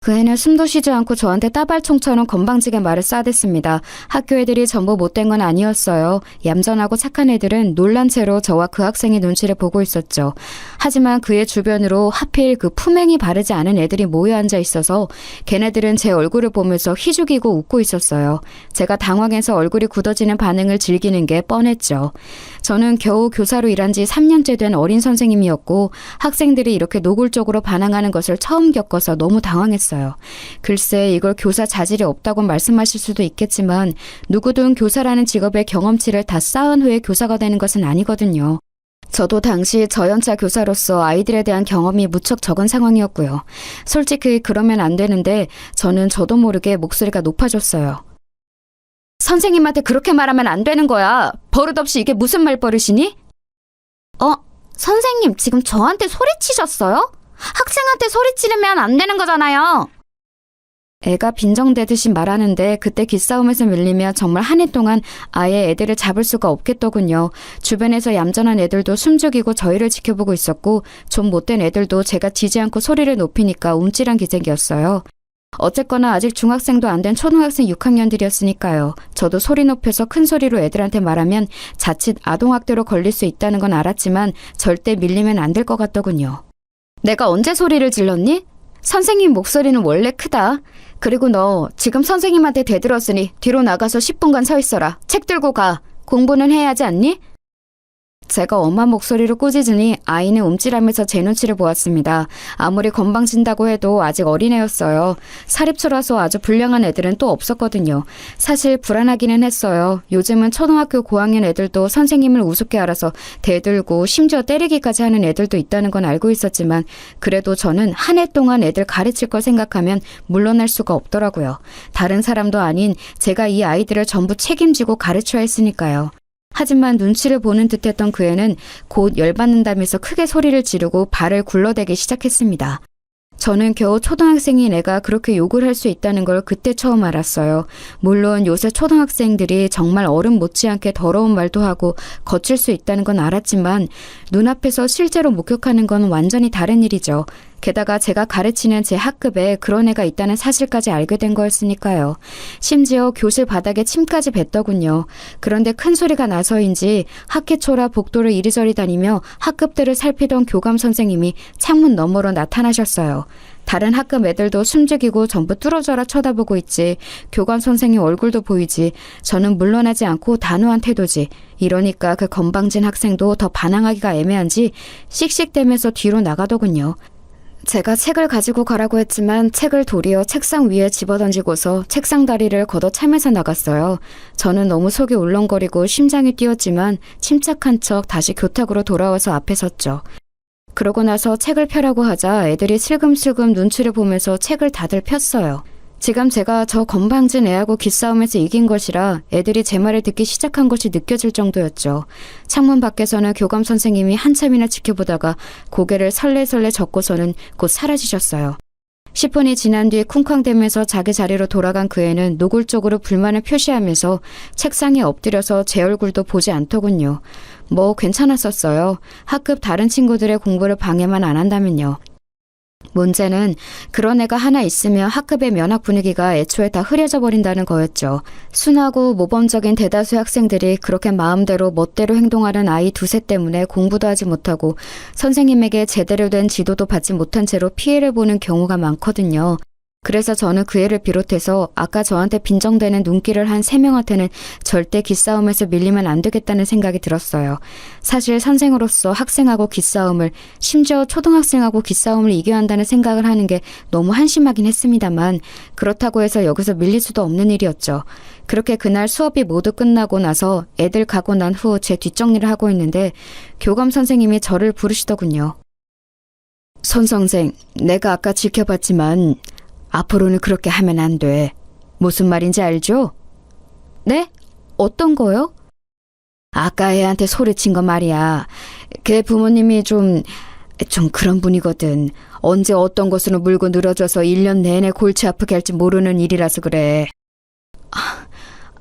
그 애는 숨도 쉬지 않고 저한테 따발총처럼 건방지게 말을 쏴댔습니다. 학교 애들이 전부 못된 건 아니었어요. 얌전하고 착한 애들은 놀란 채로 저와 그 학생의 눈치를 보고 있었죠. 하지만 그의 주변으로 하필 그 품행이 바르지 않은 애들이 모여 앉아 있어서 걔네들은 제 얼굴을 보면서 희죽이고 웃고 있었어요. 제가 당황해서 얼굴이 굳어지는 반응을 즐기는 게 뻔했죠. 저는 겨우 교사로 일한 지 3년째 된 어린 선생님이었고 학생들이 이렇게 노골적으로 반항하는 것을 처음 겪어서 너무 당황했어요. 글쎄 이걸 교사 자질이 없다고 말씀하실 수도 있겠지만 누구든 교사라는 직업의 경험치를 다 쌓은 후에 교사가 되는 것은 아니거든요. 저도 당시 저연차 교사로서 아이들에 대한 경험이 무척 적은 상황이었고요. 솔직히 그러면 안 되는데 저는 저도 모르게 목소리가 높아졌어요. 선생님한테 그렇게 말하면 안 되는 거야. 버릇없이 이게 무슨 말버릇이니? 선생님 지금 저한테 소리치셨어요? 학생한테 소리 지르면 안 되는 거잖아요. 애가 빈정대듯이 말하는데 그때 기싸움에서 밀리면 정말 한 해 동안 아예 애들을 잡을 수가 없겠더군요. 주변에서 얌전한 애들도 숨죽이고 저희를 지켜보고 있었고 좀 못된 애들도 제가 지지 않고 소리를 높이니까 움찔한 기색이었어요. 어쨌거나 아직 중학생도 안 된 초등학생 6학년들이었으니까요. 저도 소리 높여서 큰 소리로 애들한테 말하면 자칫 아동학대로 걸릴 수 있다는 건 알았지만 절대 밀리면 안 될 것 같더군요. 내가 언제 소리를 질렀니? 선생님 목소리는 원래 크다. 그리고 너 지금 선생님한테 대들었으니 뒤로 나가서 10분간 서 있어라. 책 들고 가. 공부는 해야 하지 않니? 제가 엄한 목소리로 꾸짖으니 아이는 움찔하면서 제 눈치를 보았습니다. 아무리 건방진다고 해도 아직 어린애였어요. 사립초라서 아주 불량한 애들은 또 없었거든요. 사실 불안하기는 했어요. 요즘은 초등학교 고학년 애들도 선생님을 우습게 알아서 대들고 심지어 때리기까지 하는 애들도 있다는 건 알고 있었지만 그래도 저는 한 해 동안 애들 가르칠 걸 생각하면 물러날 수가 없더라고요. 다른 사람도 아닌 제가 이 아이들을 전부 책임지고 가르쳐야 했으니까요. 하지만 눈치를 보는 듯했던 그 애는 곧 열받는다면서 크게 소리를 지르고 발을 굴러대기 시작했습니다. 저는 겨우 초등학생인 애가 그렇게 욕을 할 수 있다는 걸 그때 처음 알았어요. 물론 요새 초등학생들이 정말 어른 못지않게 더러운 말도 하고 거칠 수 있다는 건 알았지만 눈앞에서 실제로 목격하는 건 완전히 다른 일이죠. 게다가 제가 가르치는 제 학급에 그런 애가 있다는 사실까지 알게 된 거였으니까요. 심지어 교실 바닥에 침까지 뱉더군요. 그런데 큰 소리가 나서인지 학기초라 복도를 이리저리 다니며 학급들을 살피던 교감 선생님이 창문 너머로 나타나셨어요. 다른 학급 애들도 숨죽이고 전부 뚫어져라 쳐다보고 있지. 교감 선생님 얼굴도 보이지. 저는 물러나지 않고 단호한 태도지. 이러니까 그 건방진 학생도 더 반항하기가 애매한지 씩씩대면서 뒤로 나가더군요. 제가 책을 가지고 가라고 했지만 책을 도리어 책상 위에 집어던지고서 책상 다리를 걷어차면서 나갔어요. 저는 너무 속이 울렁거리고 심장이 뛰었지만 침착한 척 다시 교탁으로 돌아와서 앞에 섰죠. 그러고 나서 책을 펴라고 하자 애들이 슬금슬금 눈치를 보면서 책을 다들 폈어요. 지금 제가 저 건방진 애하고 기싸움에서 이긴 것이라 애들이 제 말을 듣기 시작한 것이 느껴질 정도였죠. 창문 밖에서는 교감 선생님이 한참이나 지켜보다가 고개를 설레설레 젓고서는 곧 사라지셨어요. 10분이 지난 뒤 쿵쾅대면서 자기 자리로 돌아간 그 애는 노골적으로 불만을 표시하면서 책상에 엎드려서 제 얼굴도 보지 않더군요. 뭐 괜찮았었어요. 학급 다른 친구들의 공부를 방해만 안 한다면요. 문제는 그런 애가 하나 있으면 학급의 면학 분위기가 애초에 다 흐려져 버린다는 거였죠. 순하고 모범적인 대다수의 학생들이 그렇게 마음대로 멋대로 행동하는 아이 두세 때문에 공부도 하지 못하고 선생님에게 제대로 된 지도도 받지 못한 채로 피해를 보는 경우가 많거든요. 그래서 저는 그 애를 비롯해서 아까 저한테 빈정대는 눈길을 한 3명한테는 절대 기싸움에서 밀리면 안 되겠다는 생각이 들었어요. 사실 선생으로서 학생하고 기싸움을, 심지어 초등학생하고 기싸움을 이겨야 한다는 생각을 하는 게 너무 한심하긴 했습니다만 그렇다고 해서 여기서 밀릴 수도 없는 일이었죠. 그렇게 그날 수업이 모두 끝나고 나서 애들 가고 난 후 제 뒷정리를 하고 있는데 교감 선생님이 저를 부르시더군요. 손 선생, 내가 아까 지켜봤지만 앞으로는 그렇게 하면 안 돼. 무슨 말인지 알죠? 네? 어떤 거요? 아까 애한테 소리친 거 말이야. 걔 부모님이 좀 그런 분이거든. 언제 어떤 것으로 물고 늘어져서 1년 내내 골치 아프게 할지 모르는 일이라서 그래.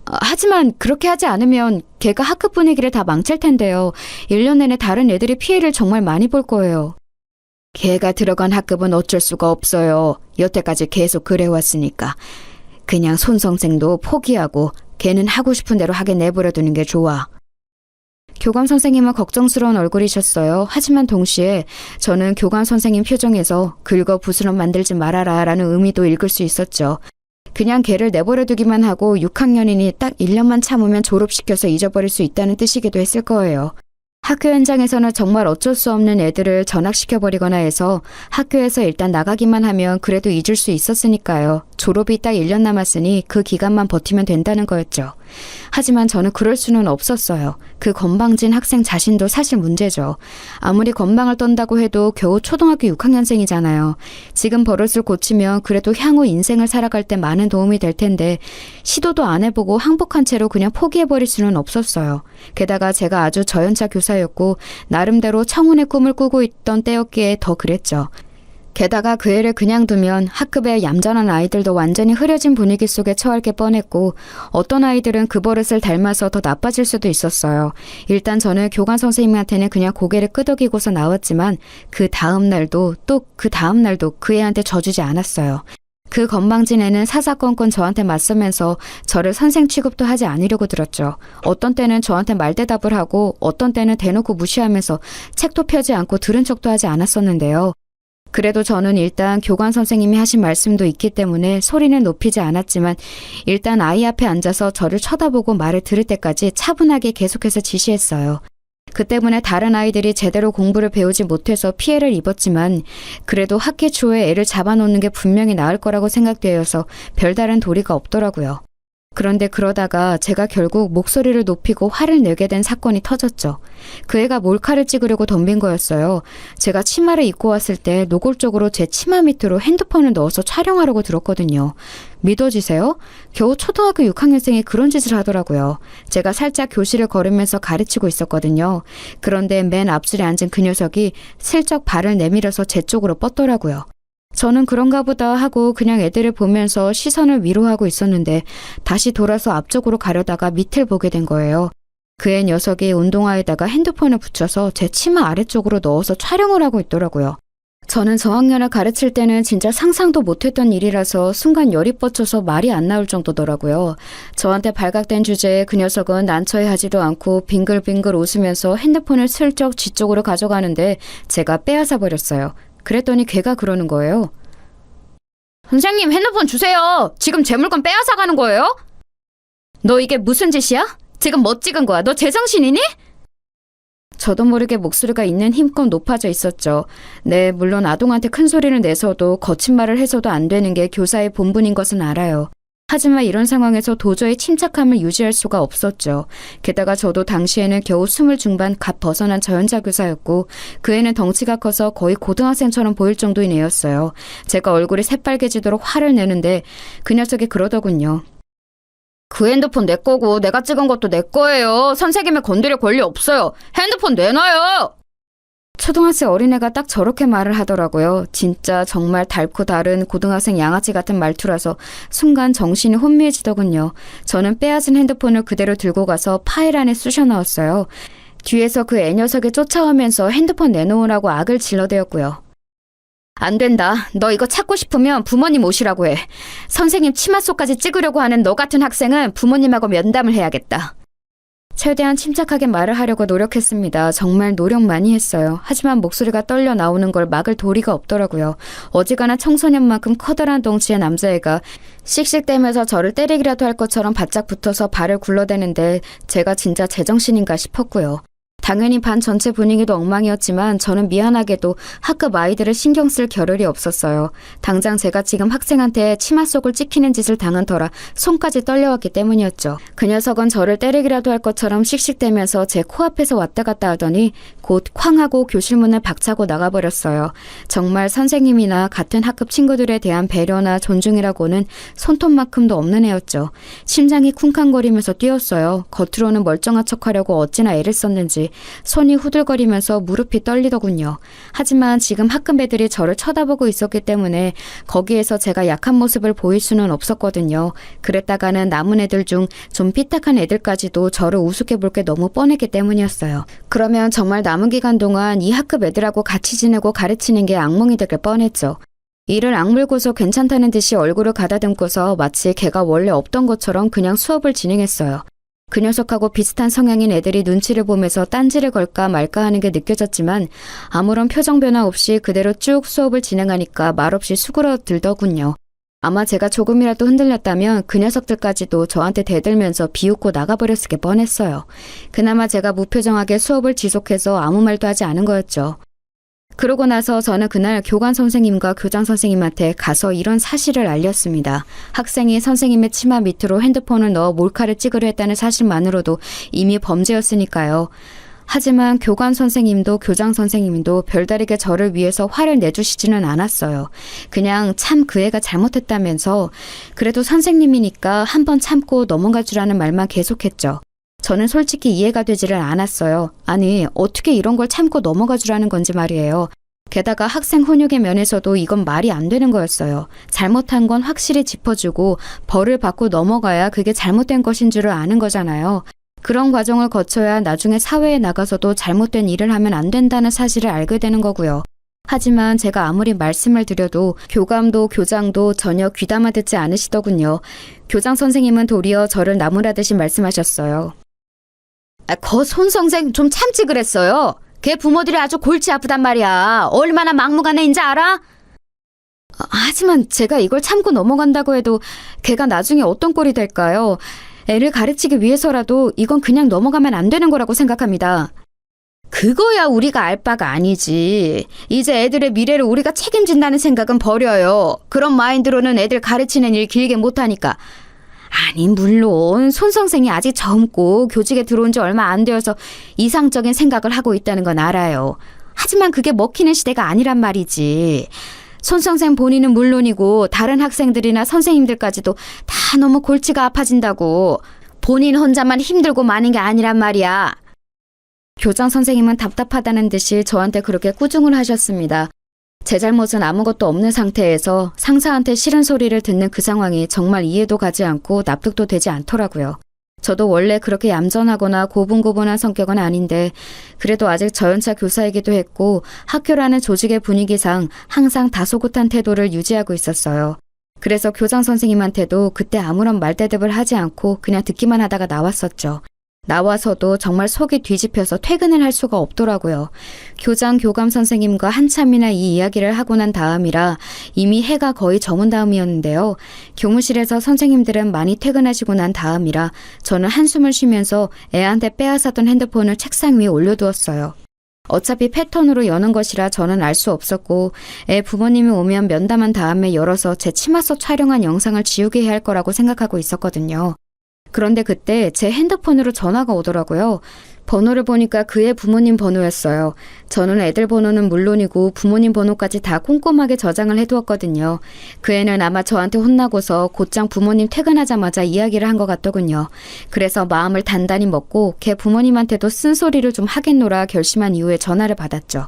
하지만 그렇게 하지 않으면 걔가 학급 분위기를 다 망칠 텐데요. 1년 내내 다른 애들이 피해를 정말 많이 볼 거예요. 걔가 들어간 학급은 어쩔 수가 없어요. 여태까지 계속 그래왔으니까. 그냥 손 선생도 포기하고 걔는 하고 싶은 대로 하게 내버려두는 게 좋아. 교감 선생님은 걱정스러운 얼굴이셨어요. 하지만 동시에 저는 교감 선생님 표정에서 긁어 부스럼 만들지 말아라 라는 의미도 읽을 수 있었죠. 그냥 걔를 내버려두기만 하고 6학년이니 딱 1년만 참으면 졸업시켜서 잊어버릴 수 있다는 뜻이기도 했을 거예요. 학교 현장에서는 정말 어쩔 수 없는 애들을 전학시켜버리거나 해서 학교에서 일단 나가기만 하면 그래도 잊을 수 있었으니까요. 졸업이 딱 1년 남았으니 그 기간만 버티면 된다는 거였죠. 하지만 저는 그럴 수는 없었어요. 그 건방진 학생 자신도 사실 문제죠. 아무리 건방을 떤다고 해도 겨우 초등학교 6학년생이잖아요. 지금 버릇을 고치면 그래도 향후 인생을 살아갈 때 많은 도움이 될 텐데 시도도 안 해보고 항복한 채로 그냥 포기해버릴 수는 없었어요. 게다가 제가 아주 저연차 교사였고 나름대로 청운의 꿈을 꾸고 있던 때였기에 더 그랬죠. 게다가 그 애를 그냥 두면 학급의 얌전한 아이들도 완전히 흐려진 분위기 속에 처할 게 뻔했고 어떤 아이들은 그 버릇을 닮아서 더 나빠질 수도 있었어요. 일단 저는 교감 선생님한테는 그냥 고개를 끄덕이고서 나왔지만 그 다음 날도 또 그 다음 날도 그 애한테 져주지 않았어요. 그 건방진 애는 사사건건 저한테 맞서면서 저를 선생 취급도 하지 않으려고 들었죠. 어떤 때는 저한테 말대답을 하고 어떤 때는 대놓고 무시하면서 책도 펴지 않고 들은 척도 하지 않았었는데요. 그래도 저는 일단 교감 선생님이 하신 말씀도 있기 때문에 소리는 높이지 않았지만 일단 아이 앞에 앉아서 저를 쳐다보고 말을 들을 때까지 차분하게 계속해서 지시했어요. 그 때문에 다른 아이들이 제대로 공부를 배우지 못해서 피해를 입었지만 그래도 학기 초에 애를 잡아놓는 게 분명히 나을 거라고 생각되어서 별다른 도리가 없더라고요. 그런데 그러다가 제가 결국 목소리를 높이고 화를 내게 된 사건이 터졌죠. 그 애가 몰카를 찍으려고 덤빈 거였어요. 제가 치마를 입고 왔을 때 노골적으로 제 치마 밑으로 핸드폰을 넣어서 촬영하려고 들었거든요. 믿어지세요? 겨우 초등학교 6학년생이 그런 짓을 하더라고요. 제가 살짝 교실을 걸으면서 가르치고 있었거든요. 그런데 맨 앞줄에 앉은 그 녀석이 슬쩍 발을 내밀어서 제 쪽으로 뻗더라고요. 저는 그런가 보다 하고 그냥 애들을 보면서 시선을 위로하고 있었는데 다시 돌아서 앞쪽으로 가려다가 밑을 보게 된 거예요. 그의 녀석이 운동화에다가 핸드폰을 붙여서 제 치마 아래쪽으로 넣어서 촬영을 하고 있더라고요. 저는 저학년을 가르칠 때는 진짜 상상도 못했던 일이라서 순간 열이 뻗쳐서 말이 안 나올 정도더라고요. 저한테 발각된 주제에 그 녀석은 난처해하지도 않고 빙글빙글 웃으면서 핸드폰을 슬쩍 지 쪽으로 가져가는데 제가 빼앗아 버렸어요. 그랬더니 걔가 그러는 거예요. 선생님 핸드폰 주세요. 지금 제 물건 빼앗아 가는 거예요? 너 이게 무슨 짓이야? 지금 뭐 찍은 거야? 너 제정신이니? 저도 모르게 목소리가 있는 힘껏 높아져 있었죠. 네, 물론 아동한테 큰 소리를 내서도 거친 말을 해서도 안 되는 게 교사의 본분인 것은 알아요. 하지만 이런 상황에서 도저히 침착함을 유지할 수가 없었죠. 게다가 저도 당시에는 겨우 20 중반 갓 벗어난 저연자 교사였고 그 애는 덩치가 커서 거의 고등학생처럼 보일 정도인 애였어요. 제가 얼굴이 새빨개지도록 화를 내는데 그 녀석이 그러더군요. 그 핸드폰 내 거고 내가 찍은 것도 내 거예요. 선생님을 건드릴 권리 없어요. 핸드폰 내놔요. 초등학생 어린애가 딱 저렇게 말을 하더라고요. 진짜 정말 닳고 다른 고등학생 양아치 같은 말투라서 순간 정신이 혼미해지더군요. 저는 빼앗은 핸드폰을 그대로 들고 가서 파일 안에 쑤셔 넣었어요. 뒤에서 그 애 녀석이 쫓아오면서 핸드폰 내놓으라고 악을 질러대었고요. 안 된다. 너 이거 찾고 싶으면 부모님 오시라고 해. 선생님 치마 속까지 찍으려고 하는 너 같은 학생은 부모님하고 면담을 해야겠다. 최대한 침착하게 말을 하려고 노력했습니다. 정말 노력 많이 했어요. 하지만 목소리가 떨려 나오는 걸 막을 도리가 없더라고요. 어지간한 청소년만큼 커다란 덩치의 남자애가 씩씩대면서 저를 때리기라도 할 것처럼 바짝 붙어서 발을 굴러대는데 제가 진짜 제정신인가 싶었고요. 당연히 반 전체 분위기도 엉망이었지만 저는 미안하게도 학급 아이들을 신경 쓸 겨를이 없었어요. 당장 제가 지금 학생한테 치마 속을 찍히는 짓을 당한 터라 손까지 떨려왔기 때문이었죠. 그 녀석은 저를 때리기라도 할 것처럼 씩씩대면서 제 코앞에서 왔다 갔다 하더니 곧 쾅 하고 교실 문을 박차고 나가버렸어요. 정말 선생님이나 같은 학급 친구들에 대한 배려나 존중이라고는 손톱만큼도 없는 애였죠. 심장이 쿵쾅거리면서 뛰었어요. 겉으로는 멀쩡한 척하려고 어찌나 애를 썼는지 손이 후들거리면서 무릎이 떨리더군요. 하지만 지금 학급 애들이 저를 쳐다보고 있었기 때문에 거기에서 제가 약한 모습을 보일 수는 없었거든요. 그랬다가는 남은 애들 중 좀 삐딱한 애들까지도 저를 우습게 볼 게 너무 뻔했기 때문이었어요. 그러면 정말 남은 기간 동안 이 학급 애들하고 같이 지내고 가르치는 게 악몽이 되길 뻔했죠. 이를 악물고서 괜찮다는 듯이 얼굴을 가다듬고서 마치 걔가 원래 없던 것처럼 그냥 수업을 진행했어요. 그 녀석하고 비슷한 성향인 애들이 눈치를 보면서 딴지를 걸까 말까 하는 게 느껴졌지만 아무런 표정 변화 없이 그대로 쭉 수업을 진행하니까 말없이 수그러들더군요. 아마 제가 조금이라도 흔들렸다면 그 녀석들까지도 저한테 대들면서 비웃고 나가버렸을 게 뻔했어요. 그나마 제가 무표정하게 수업을 지속해서 아무 말도 하지 않은 거였죠. 그러고 나서 저는 그날 교관 선생님과 교장 선생님한테 가서 이런 사실을 알렸습니다. 학생이 선생님의 치마 밑으로 핸드폰을 넣어 몰카를 찍으려 했다는 사실만으로도 이미 범죄였으니까요. 하지만 교관 선생님도 교장 선생님도 별다르게 저를 위해서 화를 내주시지는 않았어요. 그냥 참 그 애가 잘못했다면서 그래도 선생님이니까 한번 참고 넘어갈 줄 아는 말만 계속했죠. 저는 솔직히 이해가 되지를 않았어요. 아니, 어떻게 이런 걸 참고 넘어가 주라는 건지 말이에요. 게다가 학생 훈육의 면에서도 이건 말이 안 되는 거였어요. 잘못한 건 확실히 짚어주고 벌을 받고 넘어가야 그게 잘못된 것인 줄을 아는 거잖아요. 그런 과정을 거쳐야 나중에 사회에 나가서도 잘못된 일을 하면 안 된다는 사실을 알게 되는 거고요. 하지만 제가 아무리 말씀을 드려도 교감도 교장도 전혀 귀담아 듣지 않으시더군요. 교장 선생님은 도리어 저를 나무라듯이 말씀하셨어요. 거 손선생 좀 참지 그랬어요. 걔 부모들이 아주 골치 아프단 말이야. 얼마나 막무가내인지 알아? 하지만 제가 이걸 참고 넘어간다고 해도 걔가 나중에 어떤 꼴이 될까요? 애를 가르치기 위해서라도 이건 그냥 넘어가면 안 되는 거라고 생각합니다. 그거야 우리가 알 바가 아니지. 이제 애들의 미래를 우리가 책임진다는 생각은 버려요. 그런 마인드로는 애들 가르치는 일 길게 못하니까. 아니 물론 손 선생이 아직 젊고 교직에 들어온 지 얼마 안 되어서 이상적인 생각을 하고 있다는 건 알아요. 하지만 그게 먹히는 시대가 아니란 말이지. 손 선생 본인은 물론이고 다른 학생들이나 선생님들까지도 다 너무 골치가 아파진다고. 본인 혼자만 힘들고 마는 게 아니란 말이야. 교장 선생님은 답답하다는 듯이 저한테 그렇게 꾸중을 하셨습니다. 제 잘못은 아무것도 없는 상태에서 상사한테 싫은 소리를 듣는 그 상황이 정말 이해도 가지 않고 납득도 되지 않더라고요. 저도 원래 그렇게 얌전하거나 고분고분한 성격은 아닌데 그래도 아직 저연차 교사이기도 했고 학교라는 조직의 분위기상 항상 다소곳한 태도를 유지하고 있었어요. 그래서 교장 선생님한테도 그때 아무런 말대답을 하지 않고 그냥 듣기만 하다가 나왔었죠. 나와서도 정말 속이 뒤집혀서 퇴근을 할 수가 없더라고요. 교장, 교감 선생님과 한참이나 이 이야기를 하고 난 다음이라 이미 해가 거의 저문 다음이었는데요. 교무실에서 선생님들은 많이 퇴근하시고 난 다음이라 저는 한숨을 쉬면서 애한테 빼앗았던 핸드폰을 책상 위에 올려두었어요. 어차피 패턴으로 여는 것이라 저는 알 수 없었고 애 부모님이 오면 면담한 다음에 열어서 제 치마 속 촬영한 영상을 지우게 해야 할 거라고 생각하고 있었거든요. 그런데 그때 제 핸드폰으로 전화가 오더라고요. 번호를 보니까 그의 부모님 번호였어요. 저는 애들 번호는 물론이고 부모님 번호까지 다 꼼꼼하게 저장을 해두었거든요. 그 애는 아마 저한테 혼나고서 곧장 부모님 퇴근하자마자 이야기를 한 것 같더군요. 그래서 마음을 단단히 먹고 걔 부모님한테도 쓴소리를 좀 하겠노라 결심한 이후에 전화를 받았죠.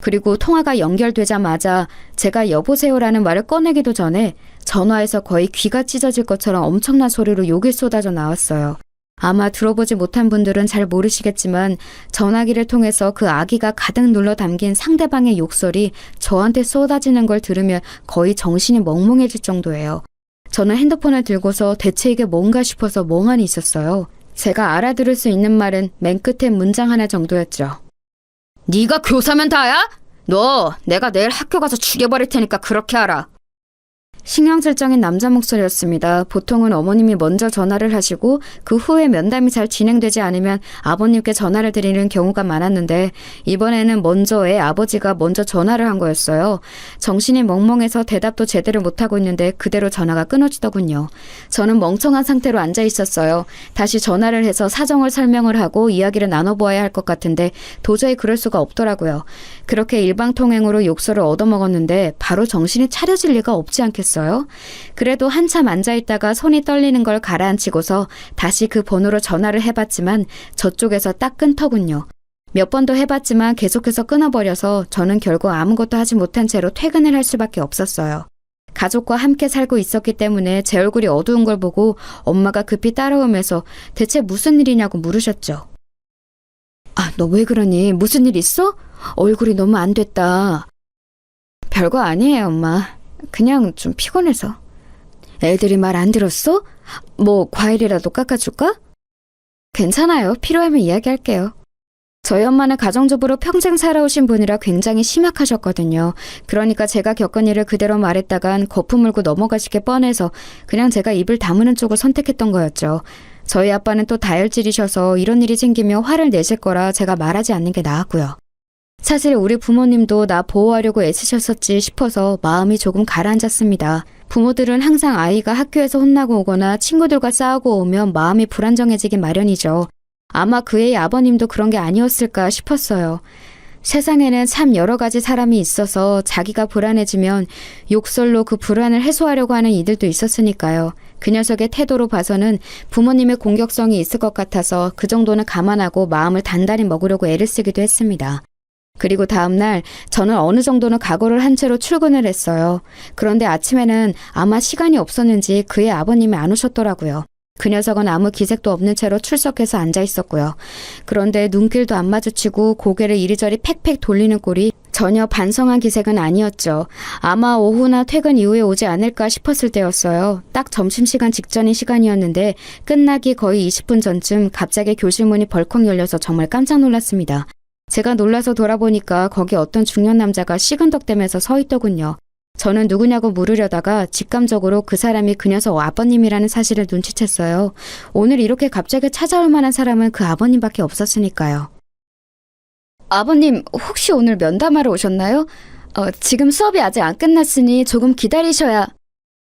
그리고 통화가 연결되자마자 제가 여보세요라는 말을 꺼내기도 전에 전화에서 거의 귀가 찢어질 것처럼 엄청난 소리로 욕이 쏟아져 나왔어요. 아마 들어보지 못한 분들은 잘 모르시겠지만 전화기를 통해서 그 아기가 가득 눌러 담긴 상대방의 욕설이 저한테 쏟아지는 걸 들으면 거의 정신이 멍멍해질 정도예요. 저는 핸드폰을 들고서 대체 이게 뭔가 싶어서 멍하니 있었어요. 제가 알아들을 수 있는 말은 맨 끝에 문장 하나 정도였죠. 네가 교사면 다야? 너 내가 내일 학교 가서 죽여버릴 테니까 그렇게 알아. 신경질적인 남자 목소리였습니다. 보통은 어머님이 먼저 전화를 하시고 그 후에 면담이 잘 진행되지 않으면 아버님께 전화를 드리는 경우가 많았는데 이번에는 먼저 애 아버지가 먼저 전화를 한 거였어요. 정신이 멍멍해서 대답도 제대로 못하고 있는데 그대로 전화가 끊어지더군요. 저는 멍청한 상태로 앉아 있었어요. 다시 전화를 해서 사정을 설명을 하고 이야기를 나눠보아야 할 것 같은데 도저히 그럴 수가 없더라고요. 그렇게 일방통행으로 욕설을 얻어먹었는데 바로 정신이 차려질 리가 없지 않겠어요? 그래도 한참 앉아있다가 손이 떨리는 걸 가라앉히고서 다시 그 번호로 전화를 해봤지만 저쪽에서 딱 끊더군요. 몇 번도 해봤지만 계속해서 끊어버려서 저는 결국 아무것도 하지 못한 채로 퇴근을 할 수밖에 없었어요. 가족과 함께 살고 있었기 때문에 제 얼굴이 어두운 걸 보고 엄마가 급히 따라오면서 대체 무슨 일이냐고 물으셨죠. 아, 너 왜 그러니? 무슨 일 있어? 얼굴이 너무 안 됐다. 별거 아니에요, 엄마. 그냥 좀 피곤해서. 애들이 말 안 들었어? 뭐 과일이라도 깎아줄까? 괜찮아요. 필요하면 이야기할게요. 저희 엄마는 가정주부로 평생 살아오신 분이라 굉장히 심약하셨거든요. 그러니까 제가 겪은 일을 그대로 말했다간 거품 물고 넘어가시게 뻔해서 그냥 제가 입을 다무는 쪽을 선택했던 거였죠. 저희 아빠는 또 다혈질이셔서 이런 일이 생기면 화를 내실 거라 제가 말하지 않는 게 나았고요. 사실 우리 부모님도 나 보호하려고 애쓰셨었지 싶어서 마음이 조금 가라앉았습니다. 부모들은 항상 아이가 학교에서 혼나고 오거나 친구들과 싸우고 오면 마음이 불안정해지기 마련이죠. 아마 그의 아버님도 그런 게 아니었을까 싶었어요. 세상에는 참 여러 가지 사람이 있어서 자기가 불안해지면 욕설로 그 불안을 해소하려고 하는 이들도 있었으니까요. 그 녀석의 태도로 봐서는 부모님의 공격성이 있을 것 같아서 그 정도는 감안하고 마음을 단단히 먹으려고 애를 쓰기도 했습니다. 그리고 다음날 저는 어느 정도는 각오를 한 채로 출근을 했어요. 그런데 아침에는 아마 시간이 없었는지 그의 아버님이 안 오셨더라고요. 그 녀석은 아무 기색도 없는 채로 출석해서 앉아 있었고요. 그런데 눈길도 안 마주치고 고개를 이리저리 팩팩 돌리는 꼴이 전혀 반성한 기색은 아니었죠. 아마 오후나 퇴근 이후에 오지 않을까 싶었을 때였어요. 딱 점심시간 직전인 시간이었는데 끝나기 거의 20분 전쯤 갑자기 교실 문이 벌컥 열려서 정말 깜짝 놀랐습니다. 제가 놀라서 돌아보니까 거기 어떤 중년 남자가 시근덕대면서 서 있더군요. 저는 누구냐고 물으려다가 직감적으로 그 사람이 그 녀석 아버님이라는 사실을 눈치챘어요. 오늘 이렇게 갑자기 찾아올 만한 사람은 그 아버님밖에 없었으니까요. 아버님, 혹시 오늘 면담하러 오셨나요? 지금 수업이 아직 안 끝났으니 조금 기다리셔야...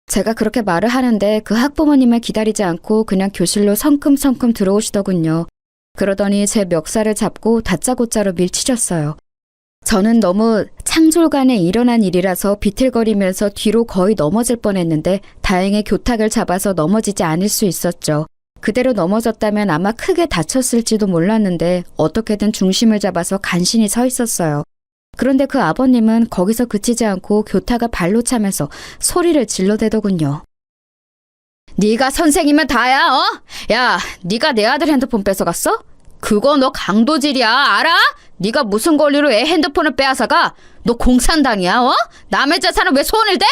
제가 그렇게 말을 하는데 그 학부모님을 기다리지 않고 그냥 교실로 성큼성큼 들어오시더군요. 그러더니 제 멱살을 잡고 다짜고짜로 밀치셨어요. 저는 너무 창졸간에 일어난 일이라서 비틀거리면서 뒤로 거의 넘어질 뻔했는데 다행히 교탁을 잡아서 넘어지지 않을 수 있었죠. 그대로 넘어졌다면 아마 크게 다쳤을지도 몰랐는데 어떻게든 중심을 잡아서 간신히 서 있었어요. 그런데 그 아버님은 거기서 그치지 않고 교탁을 발로 차면서 소리를 질러대더군요. 네가 선생이면 다야, 어? 야, 네가 내 아들 핸드폰 뺏어갔어? 그거 너 강도질이야, 알아? 네가 무슨 권리로 애 핸드폰을 빼앗아가? 너 공산당이야, 어? 남의 재산을 왜 손을 대?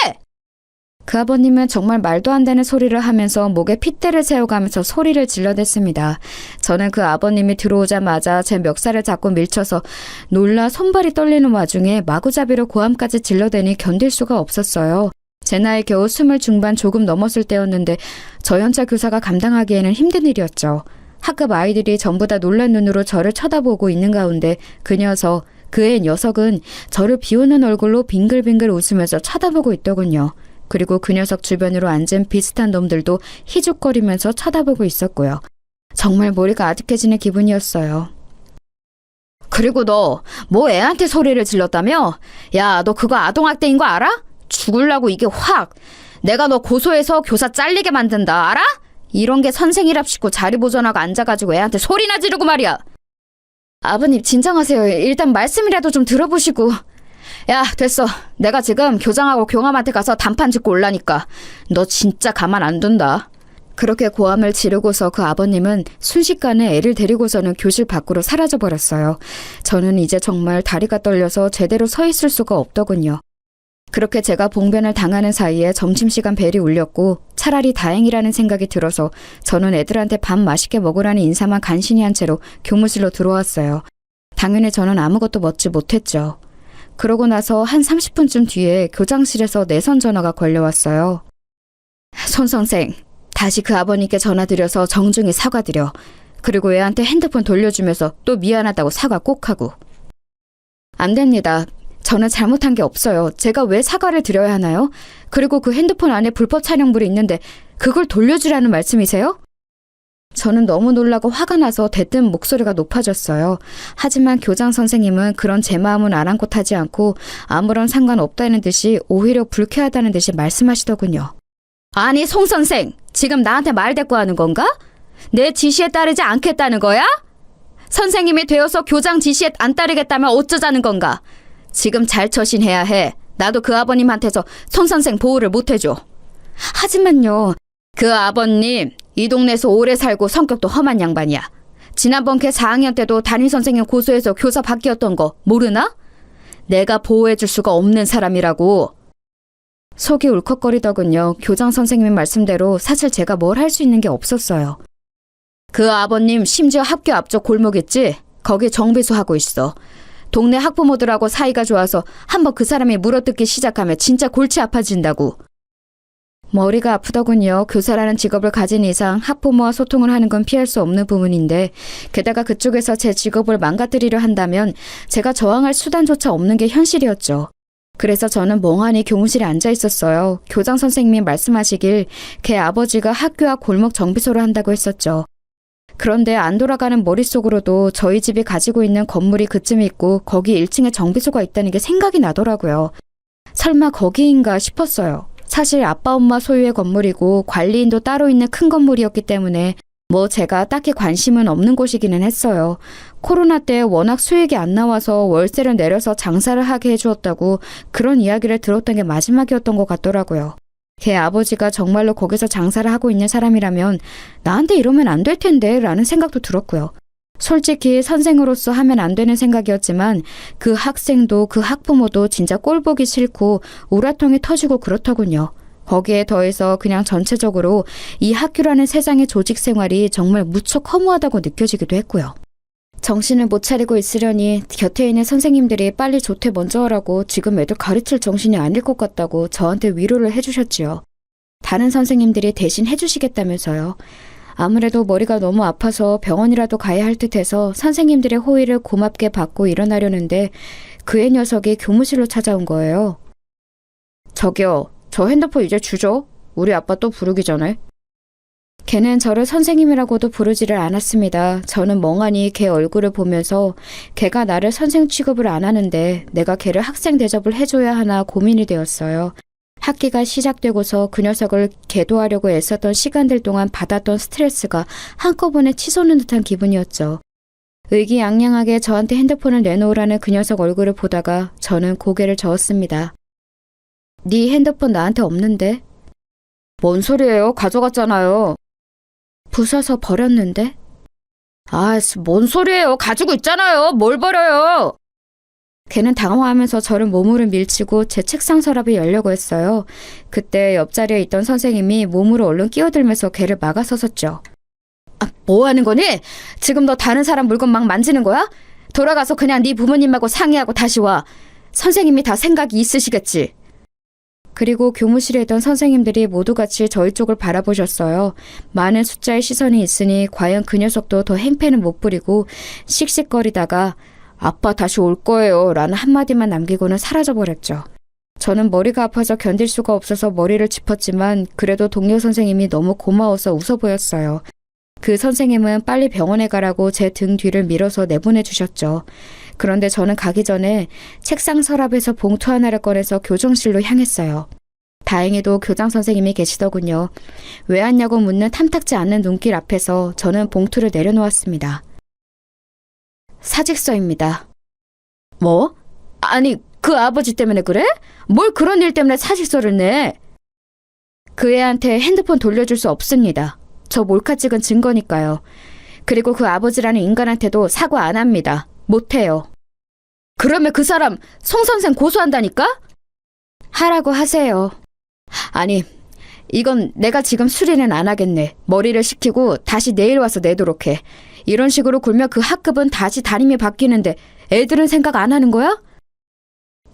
그 아버님은 정말 말도 안 되는 소리를 하면서 목에 핏대를 세워가면서 소리를 질러댔습니다. 저는 그 아버님이 들어오자마자 제 멱살을 잡고 밀쳐서 놀라 손발이 떨리는 와중에 마구잡이로 고함까지 질러대니 견딜 수가 없었어요. 제 나이 겨우 20 중반 조금 넘었을 때였는데 저 연차 교사가 감당하기에는 힘든 일이었죠. 학급 아이들이 전부 다 놀란 눈으로 저를 쳐다보고 있는 가운데 그 녀석은 저를 비웃는 얼굴로 빙글빙글 웃으면서 쳐다보고 있더군요. 그리고 그 녀석 주변으로 앉은 비슷한 놈들도 희죽거리면서 쳐다보고 있었고요. 정말 머리가 아득해지는 기분이었어요. 그리고 너 뭐 애한테 소리를 질렀다며? 야, 너 그거 아동학대인 거 알아? 죽을라고 이게 확. 내가 너 고소해서 교사 잘리게 만든다, 알아? 이런 게 선생이랍시고 자리 보존하고 앉아가지고 애한테 소리나 지르고 말이야. 아버님 진정하세요. 일단 말씀이라도 좀 들어보시고. 야, 됐어. 내가 지금 교장하고 교감한테 가서 단판 짓고 올라니까 너 진짜 가만 안 둔다. 그렇게 고함을 지르고서 그 아버님은 순식간에 애를 데리고서는 교실 밖으로 사라져버렸어요. 저는 이제 정말 다리가 떨려서 제대로 서 있을 수가 없더군요. 그렇게 제가 봉변을 당하는 사이에 점심시간 벨이 울렸고 차라리 다행이라는 생각이 들어서 저는 애들한테 밥 맛있게 먹으라는 인사만 간신히 한 채로 교무실로 들어왔어요. 당연히 저는 아무것도 먹지 못했죠. 그러고 나서 한 30분쯤 뒤에 교장실에서 내선 전화가 걸려왔어요. 손 선생, 다시 그 아버님께 전화드려서 정중히 사과드려. 그리고 애한테 핸드폰 돌려주면서 또 미안하다고 사과 꼭 하고. 안 됩니다. 저는 잘못한 게 없어요. 제가 왜 사과를 드려야 하나요? 그리고 그 핸드폰 안에 불법 촬영물이 있는데 그걸 돌려주라는 말씀이세요? 저는 너무 놀라고 화가 나서 대뜸 목소리가 높아졌어요. 하지만 교장 선생님은 그런 제 마음은 아랑곳하지 않고 아무런 상관없다는 듯이 오히려 불쾌하다는 듯이 말씀하시더군요. 아니, 송 선생, 지금 나한테 말대꾸하는 건가? 내 지시에 따르지 않겠다는 거야? 선생님이 되어서 교장 지시에 안 따르겠다면 어쩌자는 건가? 지금 잘 처신해야 해. 나도 그 아버님한테서 손 선생 보호를 못 해줘. 하지만요, 그 아버님 이 동네에서 오래 살고 성격도 험한 양반이야. 지난번 걔 4학년 때도 담임선생님 고소해서 교사 바뀌었던 거 모르나? 내가 보호해줄 수가 없는 사람이라고. 속이 울컥거리더군요. 교장 선생님의 말씀대로 사실 제가 뭘 할 수 있는 게 없었어요. 그 아버님 심지어 학교 앞쪽 골목 있지? 거기 정비소 하고 있어. 동네 학부모들하고 사이가 좋아서 한번 그 사람이 물어뜯기 시작하면 진짜 골치 아파진다고. 머리가 아프더군요. 교사라는 직업을 가진 이상 학부모와 소통을 하는 건 피할 수 없는 부분인데 게다가 그쪽에서 제 직업을 망가뜨리려 한다면 제가 저항할 수단조차 없는 게 현실이었죠. 그래서 저는 멍하니 교무실에 앉아 있었어요. 교장 선생님이 말씀하시길 걔 아버지가 학교 앞 골목 정비소를 한다고 했었죠. 그런데 안 돌아가는 머릿속으로도 저희 집이 가지고 있는 건물이 그쯤에 있고 거기 1층에 정비소가 있다는 게 생각이 나더라고요. 설마 거기인가 싶었어요. 사실 아빠 엄마 소유의 건물이고 관리인도 따로 있는 큰 건물이었기 때문에 뭐 제가 딱히 관심은 없는 곳이기는 했어요. 코로나 때 워낙 수익이 안 나와서 월세를 내려서 장사를 하게 해주었다고 그런 이야기를 들었던 게 마지막이었던 것 같더라고요. 걔 아버지가 정말로 거기서 장사를 하고 있는 사람이라면 나한테 이러면 안 될 텐데 라는 생각도 들었고요. 솔직히 선생으로서 하면 안 되는 생각이었지만 그 학생도 그 학부모도 진짜 꼴보기 싫고 우라통이 터지고 그렇더군요. 거기에 더해서 그냥 전체적으로 이 학교라는 세상의 조직 생활이 정말 무척 허무하다고 느껴지기도 했고요. 정신을 못 차리고 있으려니 곁에 있는 선생님들이 빨리 조퇴 먼저 하라고 지금 애들 가르칠 정신이 아닐 것 같다고 저한테 위로를 해주셨지요. 다른 선생님들이 대신 해주시겠다면서요. 아무래도 머리가 너무 아파서 병원이라도 가야 할 듯해서 선생님들의 호의를 고맙게 받고 일어나려는데 그 애 녀석이 교무실로 찾아온 거예요. 저기요, 저 핸드폰 이제 주죠? 우리 아빠 또 부르기 전에. 걔는 저를 선생님이라고도 부르지를 않았습니다. 저는 멍하니 걔 얼굴을 보면서 걔가 나를 선생 취급을 안 하는데 내가 걔를 학생 대접을 해줘야 하나 고민이 되었어요. 학기가 시작되고서 그 녀석을 계도하려고 애썼던 시간들 동안 받았던 스트레스가 한꺼번에 치솟는 듯한 기분이었죠. 의기양양하게 저한테 핸드폰을 내놓으라는 그 녀석 얼굴을 보다가 저는 고개를 저었습니다. 네 핸드폰 나한테 없는데? 뭔 소리예요? 가져갔잖아요. 부숴서 버렸는데? 아, 뭔 소리예요? 가지고 있잖아요. 뭘 버려요? 걔는 당황하면서 저를 몸으로 밀치고 제 책상 서랍이 열려고 했어요. 그때 옆자리에 있던 선생님이 몸으로 얼른 끼어들면서 걔를 막아서섰죠. 아, 뭐 하는 거니? 지금 너 다른 사람 물건 막 만지는 거야? 돌아가서 그냥 네 부모님하고 상의하고 다시 와. 선생님이 다 생각이 있으시겠지. 그리고 교무실에 있던 선생님들이 모두 같이 저희 쪽을 바라보셨어요. 많은 숫자의 시선이 있으니 과연 그 녀석도 더 행패는 못 부리고 씩씩거리다가 아빠 다시 올 거예요 라는 한마디만 남기고는 사라져버렸죠. 저는 머리가 아파서 견딜 수가 없어서 머리를 짚었지만 그래도 동료 선생님이 너무 고마워서 웃어 보였어요. 그 선생님은 빨리 병원에 가라고 제 등 뒤를 밀어서 내보내 주셨죠. 그런데 저는 가기 전에 책상 서랍에서 봉투 하나를 꺼내서 교정실로 향했어요. 다행히도 교장 선생님이 계시더군요. 왜 왔냐고 묻는 탐탁지 않는 눈길 앞에서 저는 봉투를 내려놓았습니다. 사직서입니다. 뭐? 아니, 그 아버지 때문에 그래? 뭘 그런 일 때문에 사직서를 내? 그 애한테 핸드폰 돌려줄 수 없습니다. 저 몰카 찍은 증거니까요. 그리고 그 아버지라는 인간한테도 사과 안 합니다. 못해요. 그러면 그 사람 송 선생 고소한다니까? 하라고 하세요. 아니, 이건 내가 지금 수리는 안 하겠네. 머리를 식히고 다시 내일 와서 내도록 해. 이런 식으로 굴면 그 학급은 다시 담임이 바뀌는데 애들은 생각 안 하는 거야?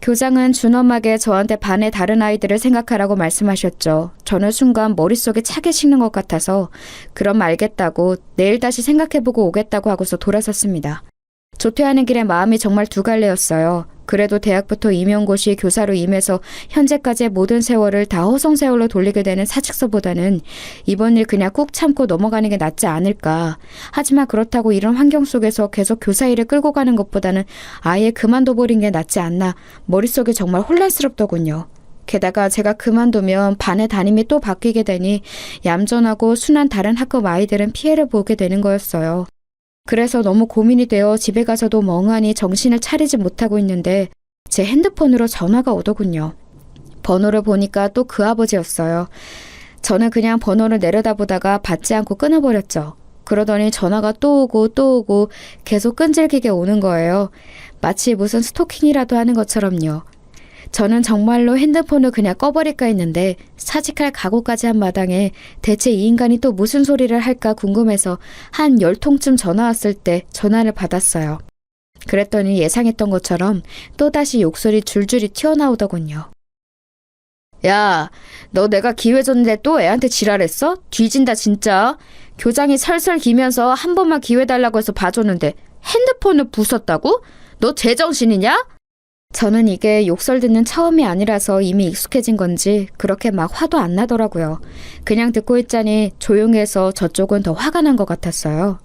교장은 준엄하게 저한테 반의 다른 아이들을 생각하라고 말씀하셨죠. 저는 순간 머릿속에 차게 식는 것 같아서 그럼 알겠다고 내일 다시 생각해보고 오겠다고 하고서 돌아섰습니다. 조퇴하는 길에 마음이 정말 두 갈래였어요. 그래도 대학부터 임용고시 교사로 임해서 현재까지의 모든 세월을 다 허송세월로 돌리게 되는 사직서보다는 이번 일 그냥 꾹 참고 넘어가는 게 낫지 않을까. 하지만 그렇다고 이런 환경 속에서 계속 교사 일을 끌고 가는 것보다는 아예 그만둬버린 게 낫지 않나. 머릿속이 정말 혼란스럽더군요. 게다가 제가 그만두면 반의 담임이 또 바뀌게 되니 얌전하고 순한 다른 학급 아이들은 피해를 보게 되는 거였어요. 그래서 너무 고민이 되어 집에 가서도 멍하니 정신을 차리지 못하고 있는데 제 핸드폰으로 전화가 오더군요. 번호를 보니까 또 그 아버지였어요. 저는 그냥 번호를 내려다보다가 받지 않고 끊어버렸죠. 그러더니 전화가 또 오고 또 오고 계속 끈질기게 오는 거예요. 마치 무슨 스토킹이라도 하는 것처럼요. 저는 정말로 핸드폰을 그냥 꺼버릴까 했는데 사직할 각오까지 한 마당에 대체 이 인간이 또 무슨 소리를 할까 궁금해서 한 10통쯤 전화 왔을 때 전화를 받았어요. 그랬더니 예상했던 것처럼 또다시 욕설이 줄줄이 튀어나오더군요. 야, 너 내가 기회 줬는데 또 애한테 지랄했어? 뒤진다 진짜. 교장이 설설 기면서 한 번만 기회 달라고 해서 봐줬는데 핸드폰을 부쉈다고? 너 제정신이냐? 저는 이게 욕설 듣는 처음이 아니라서 이미 익숙해진 건지 그렇게 막 화도 안 나더라고요. 그냥 듣고 있자니 조용해서 저쪽은 더 화가 난 것 같았어요.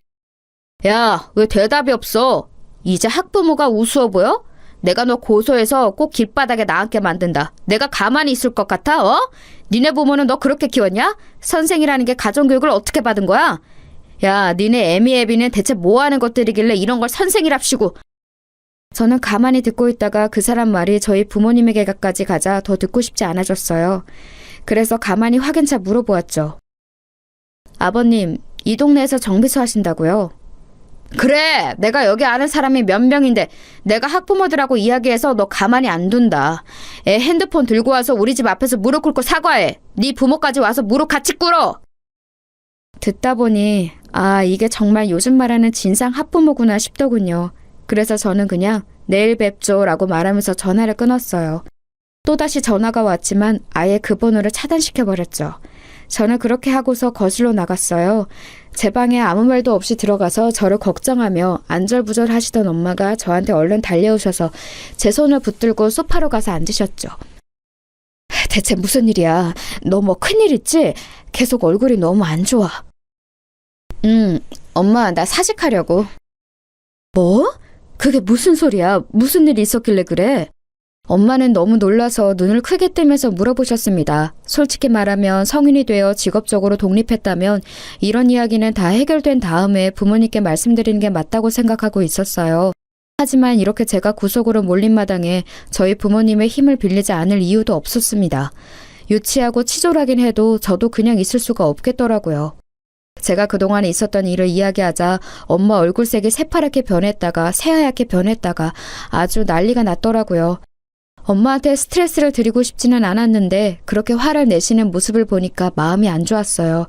야, 왜 대답이 없어? 이제 학부모가 우스워 보여? 내가 너 고소해서 꼭 길바닥에 나앉게 만든다. 내가 가만히 있을 것 같아? 어? 니네 부모는 너 그렇게 키웠냐? 선생이라는 게 가정교육을 어떻게 받은 거야? 야, 니네 애미 애비는 대체 뭐 하는 것들이길래 이런 걸 선생이랍시고. 저는 가만히 듣고 있다가 그 사람 말이 저희 부모님에게까지 가자 더 듣고 싶지 않아졌어요. 그래서 가만히 확인차 물어보았죠. 아버님, 이 동네에서 정비소 하신다고요? 그래, 내가 여기 아는 사람이 몇 명인데 내가 학부모들하고 이야기해서 너 가만히 안 둔다. 애 핸드폰 들고 와서 우리 집 앞에서 무릎 꿇고 사과해. 네 부모까지 와서 무릎 같이 꿇어. 듣다 보니 이게 정말 요즘 말하는 진상 학부모구나 싶더군요. 그래서 저는 그냥 내일 뵙죠 라고 말하면서 전화를 끊었어요. 또다시 전화가 왔지만 아예 그 번호를 차단시켜버렸죠. 저는 그렇게 하고서 거실로 나갔어요. 제 방에 아무 말도 없이 들어가서 저를 걱정하며 안절부절 하시던 엄마가 저한테 얼른 달려오셔서 제 손을 붙들고 소파로 가서 앉으셨죠. 대체 무슨 일이야? 너 뭐 큰일 있지? 계속 얼굴이 너무 안 좋아. 엄마 나 사직하려고. 뭐? 그게 무슨 소리야? 무슨 일이 있었길래 그래? 엄마는 너무 놀라서 눈을 크게 뜨면서 물어보셨습니다. 솔직히 말하면 성인이 되어 직업적으로 독립했다면 이런 이야기는 다 해결된 다음에 부모님께 말씀드리는 게 맞다고 생각하고 있었어요. 하지만 이렇게 제가 구속으로 몰린 마당에 저희 부모님의 힘을 빌리지 않을 이유도 없었습니다. 유치하고 치졸하긴 해도 저도 그냥 있을 수가 없겠더라고요. 제가 그동안 있었던 일을 이야기하자 엄마 얼굴색이 새파랗게 변했다가 새하얗게 변했다가 아주 난리가 났더라고요. 엄마한테 스트레스를 드리고 싶지는 않았는데 그렇게 화를 내시는 모습을 보니까 마음이 안 좋았어요.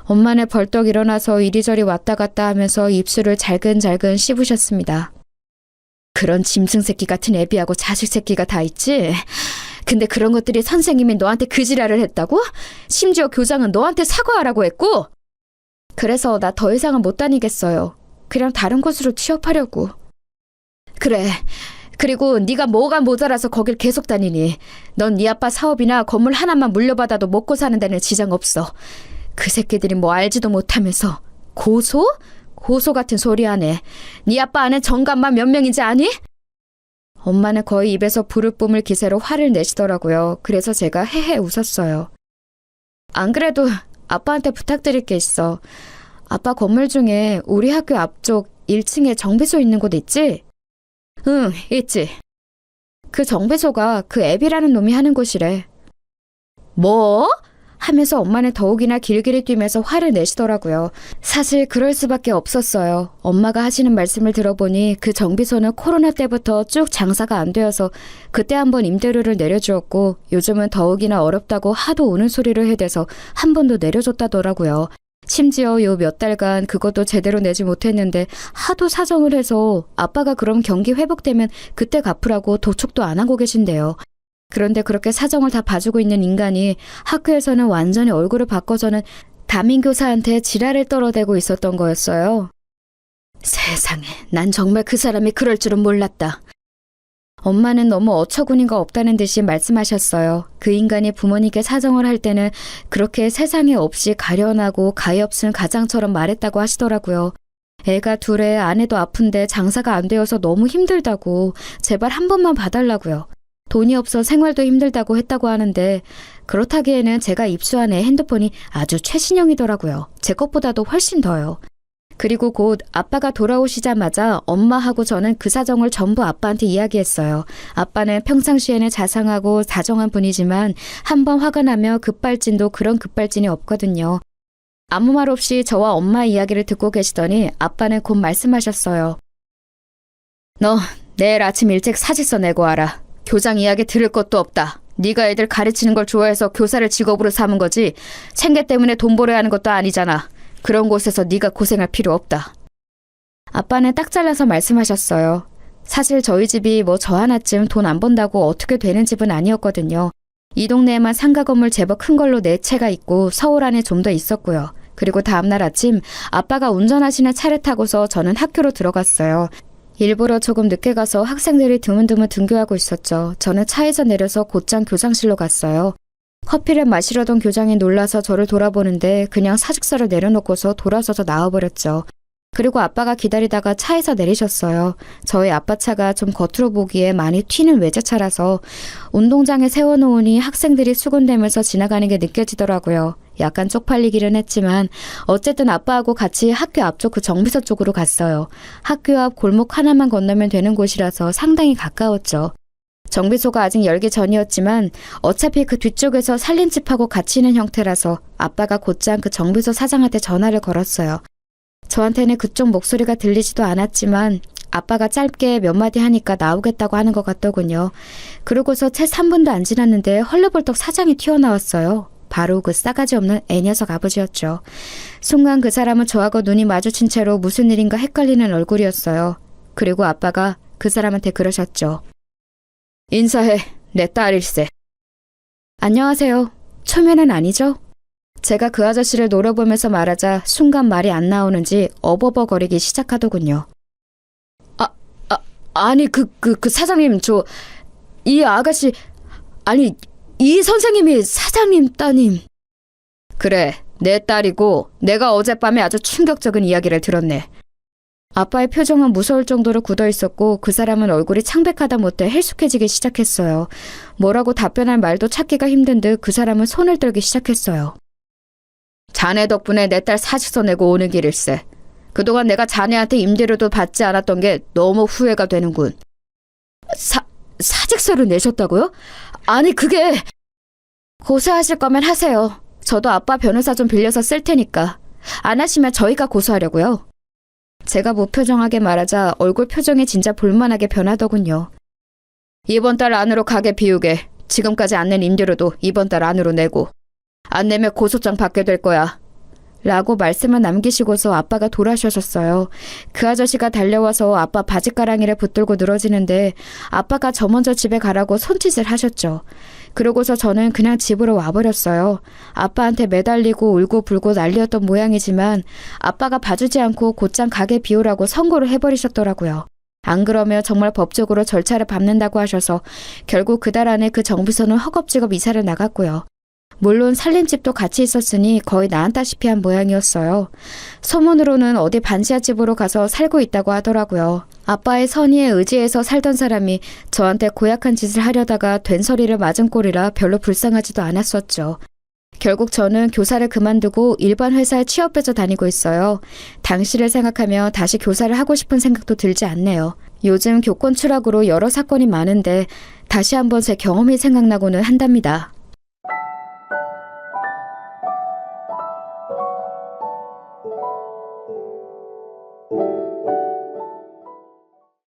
엄마는 벌떡 일어나서 이리저리 왔다 갔다 하면서 입술을 잘근잘근 씹으셨습니다. 그런 짐승 새끼 같은 애비하고 자식 새끼가 다 있지? 근데 그런 것들이 선생님이 너한테 그 지랄을 했다고? 심지어 교장은 너한테 사과하라고 했고? 그래서 나 더 이상은 못 다니겠어요. 그냥 다른 곳으로 취업하려고. 그래. 그리고 네가 뭐가 모자라서 거길 계속 다니니. 넌 네 아빠 사업이나 건물 하나만 물려받아도 먹고 사는 데는 지장 없어. 그 새끼들이 뭐 알지도 못하면서. 고소? 고소 같은 소리 하네. 네 아빠 아는 정감만 몇 명인지 아니? 엄마는 거의 입에서 불을 뿜을 기세로 화를 내시더라고요. 그래서 제가 헤헤 웃었어요. 안 그래도 아빠한테 부탁드릴 게 있어. 아빠 건물 중에 우리 학교 앞쪽 1층에 정비소 있는 곳 있지? 응, 있지. 그 정비소가 그 앱이라는 놈이 하는 곳이래. 뭐? 하면서 엄마는 더욱이나 길길이 뛰면서 화를 내시더라고요. 사실 그럴 수밖에 없었어요. 엄마가 하시는 말씀을 들어보니 그 정비소는 코로나 때부터 쭉 장사가 안 되어서 그때 한번 임대료를 내려주었고 요즘은 더욱이나 어렵다고 하도 우는 소리를 해대서 한 번도 내려줬다더라고요. 심지어 요 몇 달간 그것도 제대로 내지 못했는데 하도 사정을 해서 아빠가 그럼 경기 회복되면 그때 갚으라고 도촉도 안 하고 계신데요. 그런데 그렇게 사정을 다 봐주고 있는 인간이 학교에서는 완전히 얼굴을 바꿔서는 담임교사한테 지랄을 떨어대고 있었던 거였어요. 세상에, 난 정말 그 사람이 그럴 줄은 몰랐다. 엄마는 너무 어처구니가 없다는 듯이 말씀하셨어요. 그 인간이 부모님께 사정을 할 때는 그렇게 세상에 없이 가련하고 가엾은 가장처럼 말했다고 하시더라고요. 애가 둘에 아내도 아픈데 장사가 안 되어서 너무 힘들다고 제발 한 번만 봐달라고요. 돈이 없어 생활도 힘들다고 했다고 하는데 그렇다기에는 제가 입수한 애 핸드폰이 아주 최신형이더라고요. 제 것보다도 훨씬 더요. 그리고 곧 아빠가 돌아오시자마자 엄마하고 저는 그 사정을 전부 아빠한테 이야기했어요. 아빠는 평상시에는 자상하고 다정한 분이지만 한번 화가 나면 급발진도 그런 급발진이 없거든요. 아무 말 없이 저와 엄마 이야기를 듣고 계시더니 아빠는 곧 말씀하셨어요. 너 내일 아침 일찍 사직서 내고 와라. 교장 이야기 들을 것도 없다. 네가 애들 가르치는 걸 좋아해서 교사를 직업으로 삼은 거지 생계 때문에 돈 벌어야 하는 것도 아니잖아. 그런 곳에서 네가 고생할 필요 없다. 아빠는 딱 잘라서 말씀하셨어요. 사실 저희 집이 뭐 저 하나쯤 돈 안 번다고 어떻게 되는 집은 아니었거든요. 이 동네에만 상가 건물 제법 큰 걸로 4채가 있고 서울 안에 좀 더 있었고요. 그리고 다음날 아침 아빠가 운전하시는 차를 타고서 저는 학교로 들어갔어요. 일부러 조금 늦게 가서 학생들이 드문드문 등교하고 있었죠. 저는 차에서 내려서 곧장 교장실로 갔어요. 커피를 마시려던 교장이 놀라서 저를 돌아보는데 그냥 사직서를 내려놓고서 돌아서서 나와버렸죠. 그리고 아빠가 기다리다가 차에서 내리셨어요. 저희 아빠 차가 좀 겉으로 보기에 많이 튀는 외제차라서 운동장에 세워놓으니 학생들이 수군대면서 지나가는 게 느껴지더라고요. 약간 쪽팔리기는 했지만 어쨌든 아빠하고 같이 학교 앞쪽 그 정비소 쪽으로 갔어요. 학교 앞 골목 하나만 건너면 되는 곳이라서 상당히 가까웠죠. 정비소가 아직 열기 전이었지만 어차피 그 뒤쪽에서 살림집하고 같이 있는 형태라서 아빠가 곧장 그 정비소 사장한테 전화를 걸었어요. 저한테는 그쪽 목소리가 들리지도 않았지만 아빠가 짧게 몇 마디 하니까 나오겠다고 하는 것 같더군요. 그러고서 채 3분도 안 지났는데 헐레벌떡 사장이 튀어나왔어요. 바로 그 싸가지 없는 애녀석 아버지였죠. 순간 그 사람은 저하고 눈이 마주친 채로 무슨 일인가 헷갈리는 얼굴이었어요. 그리고 아빠가 그 사람한테 그러셨죠. 인사해. 내 딸일세. 안녕하세요. 초면은 아니죠? 제가 그 아저씨를 노려보면서 말하자 순간 말이 안 나오는지 어버버거리기 시작하더군요. 아니 그 사장님 이 아가씨 아니 이 선생님이 사장님 따님. 그래 내 딸이고 내가 어젯밤에 아주 충격적인 이야기를 들었네. 아빠의 표정은 무서울 정도로 굳어있었고 그 사람은 얼굴이 창백하다 못해 헬쑥해지기 시작했어요. 뭐라고 답변할 말도 찾기가 힘든 듯 그 사람은 손을 떨기 시작했어요. 자네 덕분에 내 딸 사직서 내고 오는 길일세. 그동안 내가 자네한테 임대료도 받지 않았던 게 너무 후회가 되는군. 사직서를 내셨다고요? 아니 그게... 고소하실 거면 하세요. 저도 아빠 변호사 좀 빌려서 쓸 테니까. 안 하시면 저희가 고소하려고요. 제가 무표정하게 말하자 얼굴 표정이 진짜 볼만하게 변하더군요. 이번 달 안으로 가게 비우게. 지금까지 안 낸 임대료도 이번 달 안으로 내고. 안 내면 고소장 받게 될 거야. 라고 말씀을 남기시고서 아빠가 돌아서셨어요. 그 아저씨가 달려와서 아빠 바지가랑이를 붙들고 늘어지는데 아빠가 저 먼저 집에 가라고 손짓을 하셨죠. 그러고서 저는 그냥 집으로 와버렸어요. 아빠한테 매달리고 울고 불고 난리였던 모양이지만 아빠가 봐주지 않고 곧장 가게 비우라고 선고를 해버리셨더라고요. 안 그러면 정말 법적으로 절차를 밟는다고 하셔서 결국 그달 안에 그 정비소는 허겁지겁 이사를 나갔고요. 물론 살림집도 같이 있었으니 거의 나앉다시피 한 모양이었어요. 소문으로는 어디 반지하 집으로 가서 살고 있다고 하더라고요. 아빠의 선의에 의지해서 살던 사람이 저한테 고약한 짓을 하려다가 된소리를 맞은 꼴이라 별로 불쌍하지도 않았었죠. 결국 저는 교사를 그만두고 일반 회사에 취업해서 다니고 있어요. 당시를 생각하며 다시 교사를 하고 싶은 생각도 들지 않네요. 요즘 교권 추락으로 여러 사건이 많은데 다시 한번 제 경험이 생각나고는 한답니다.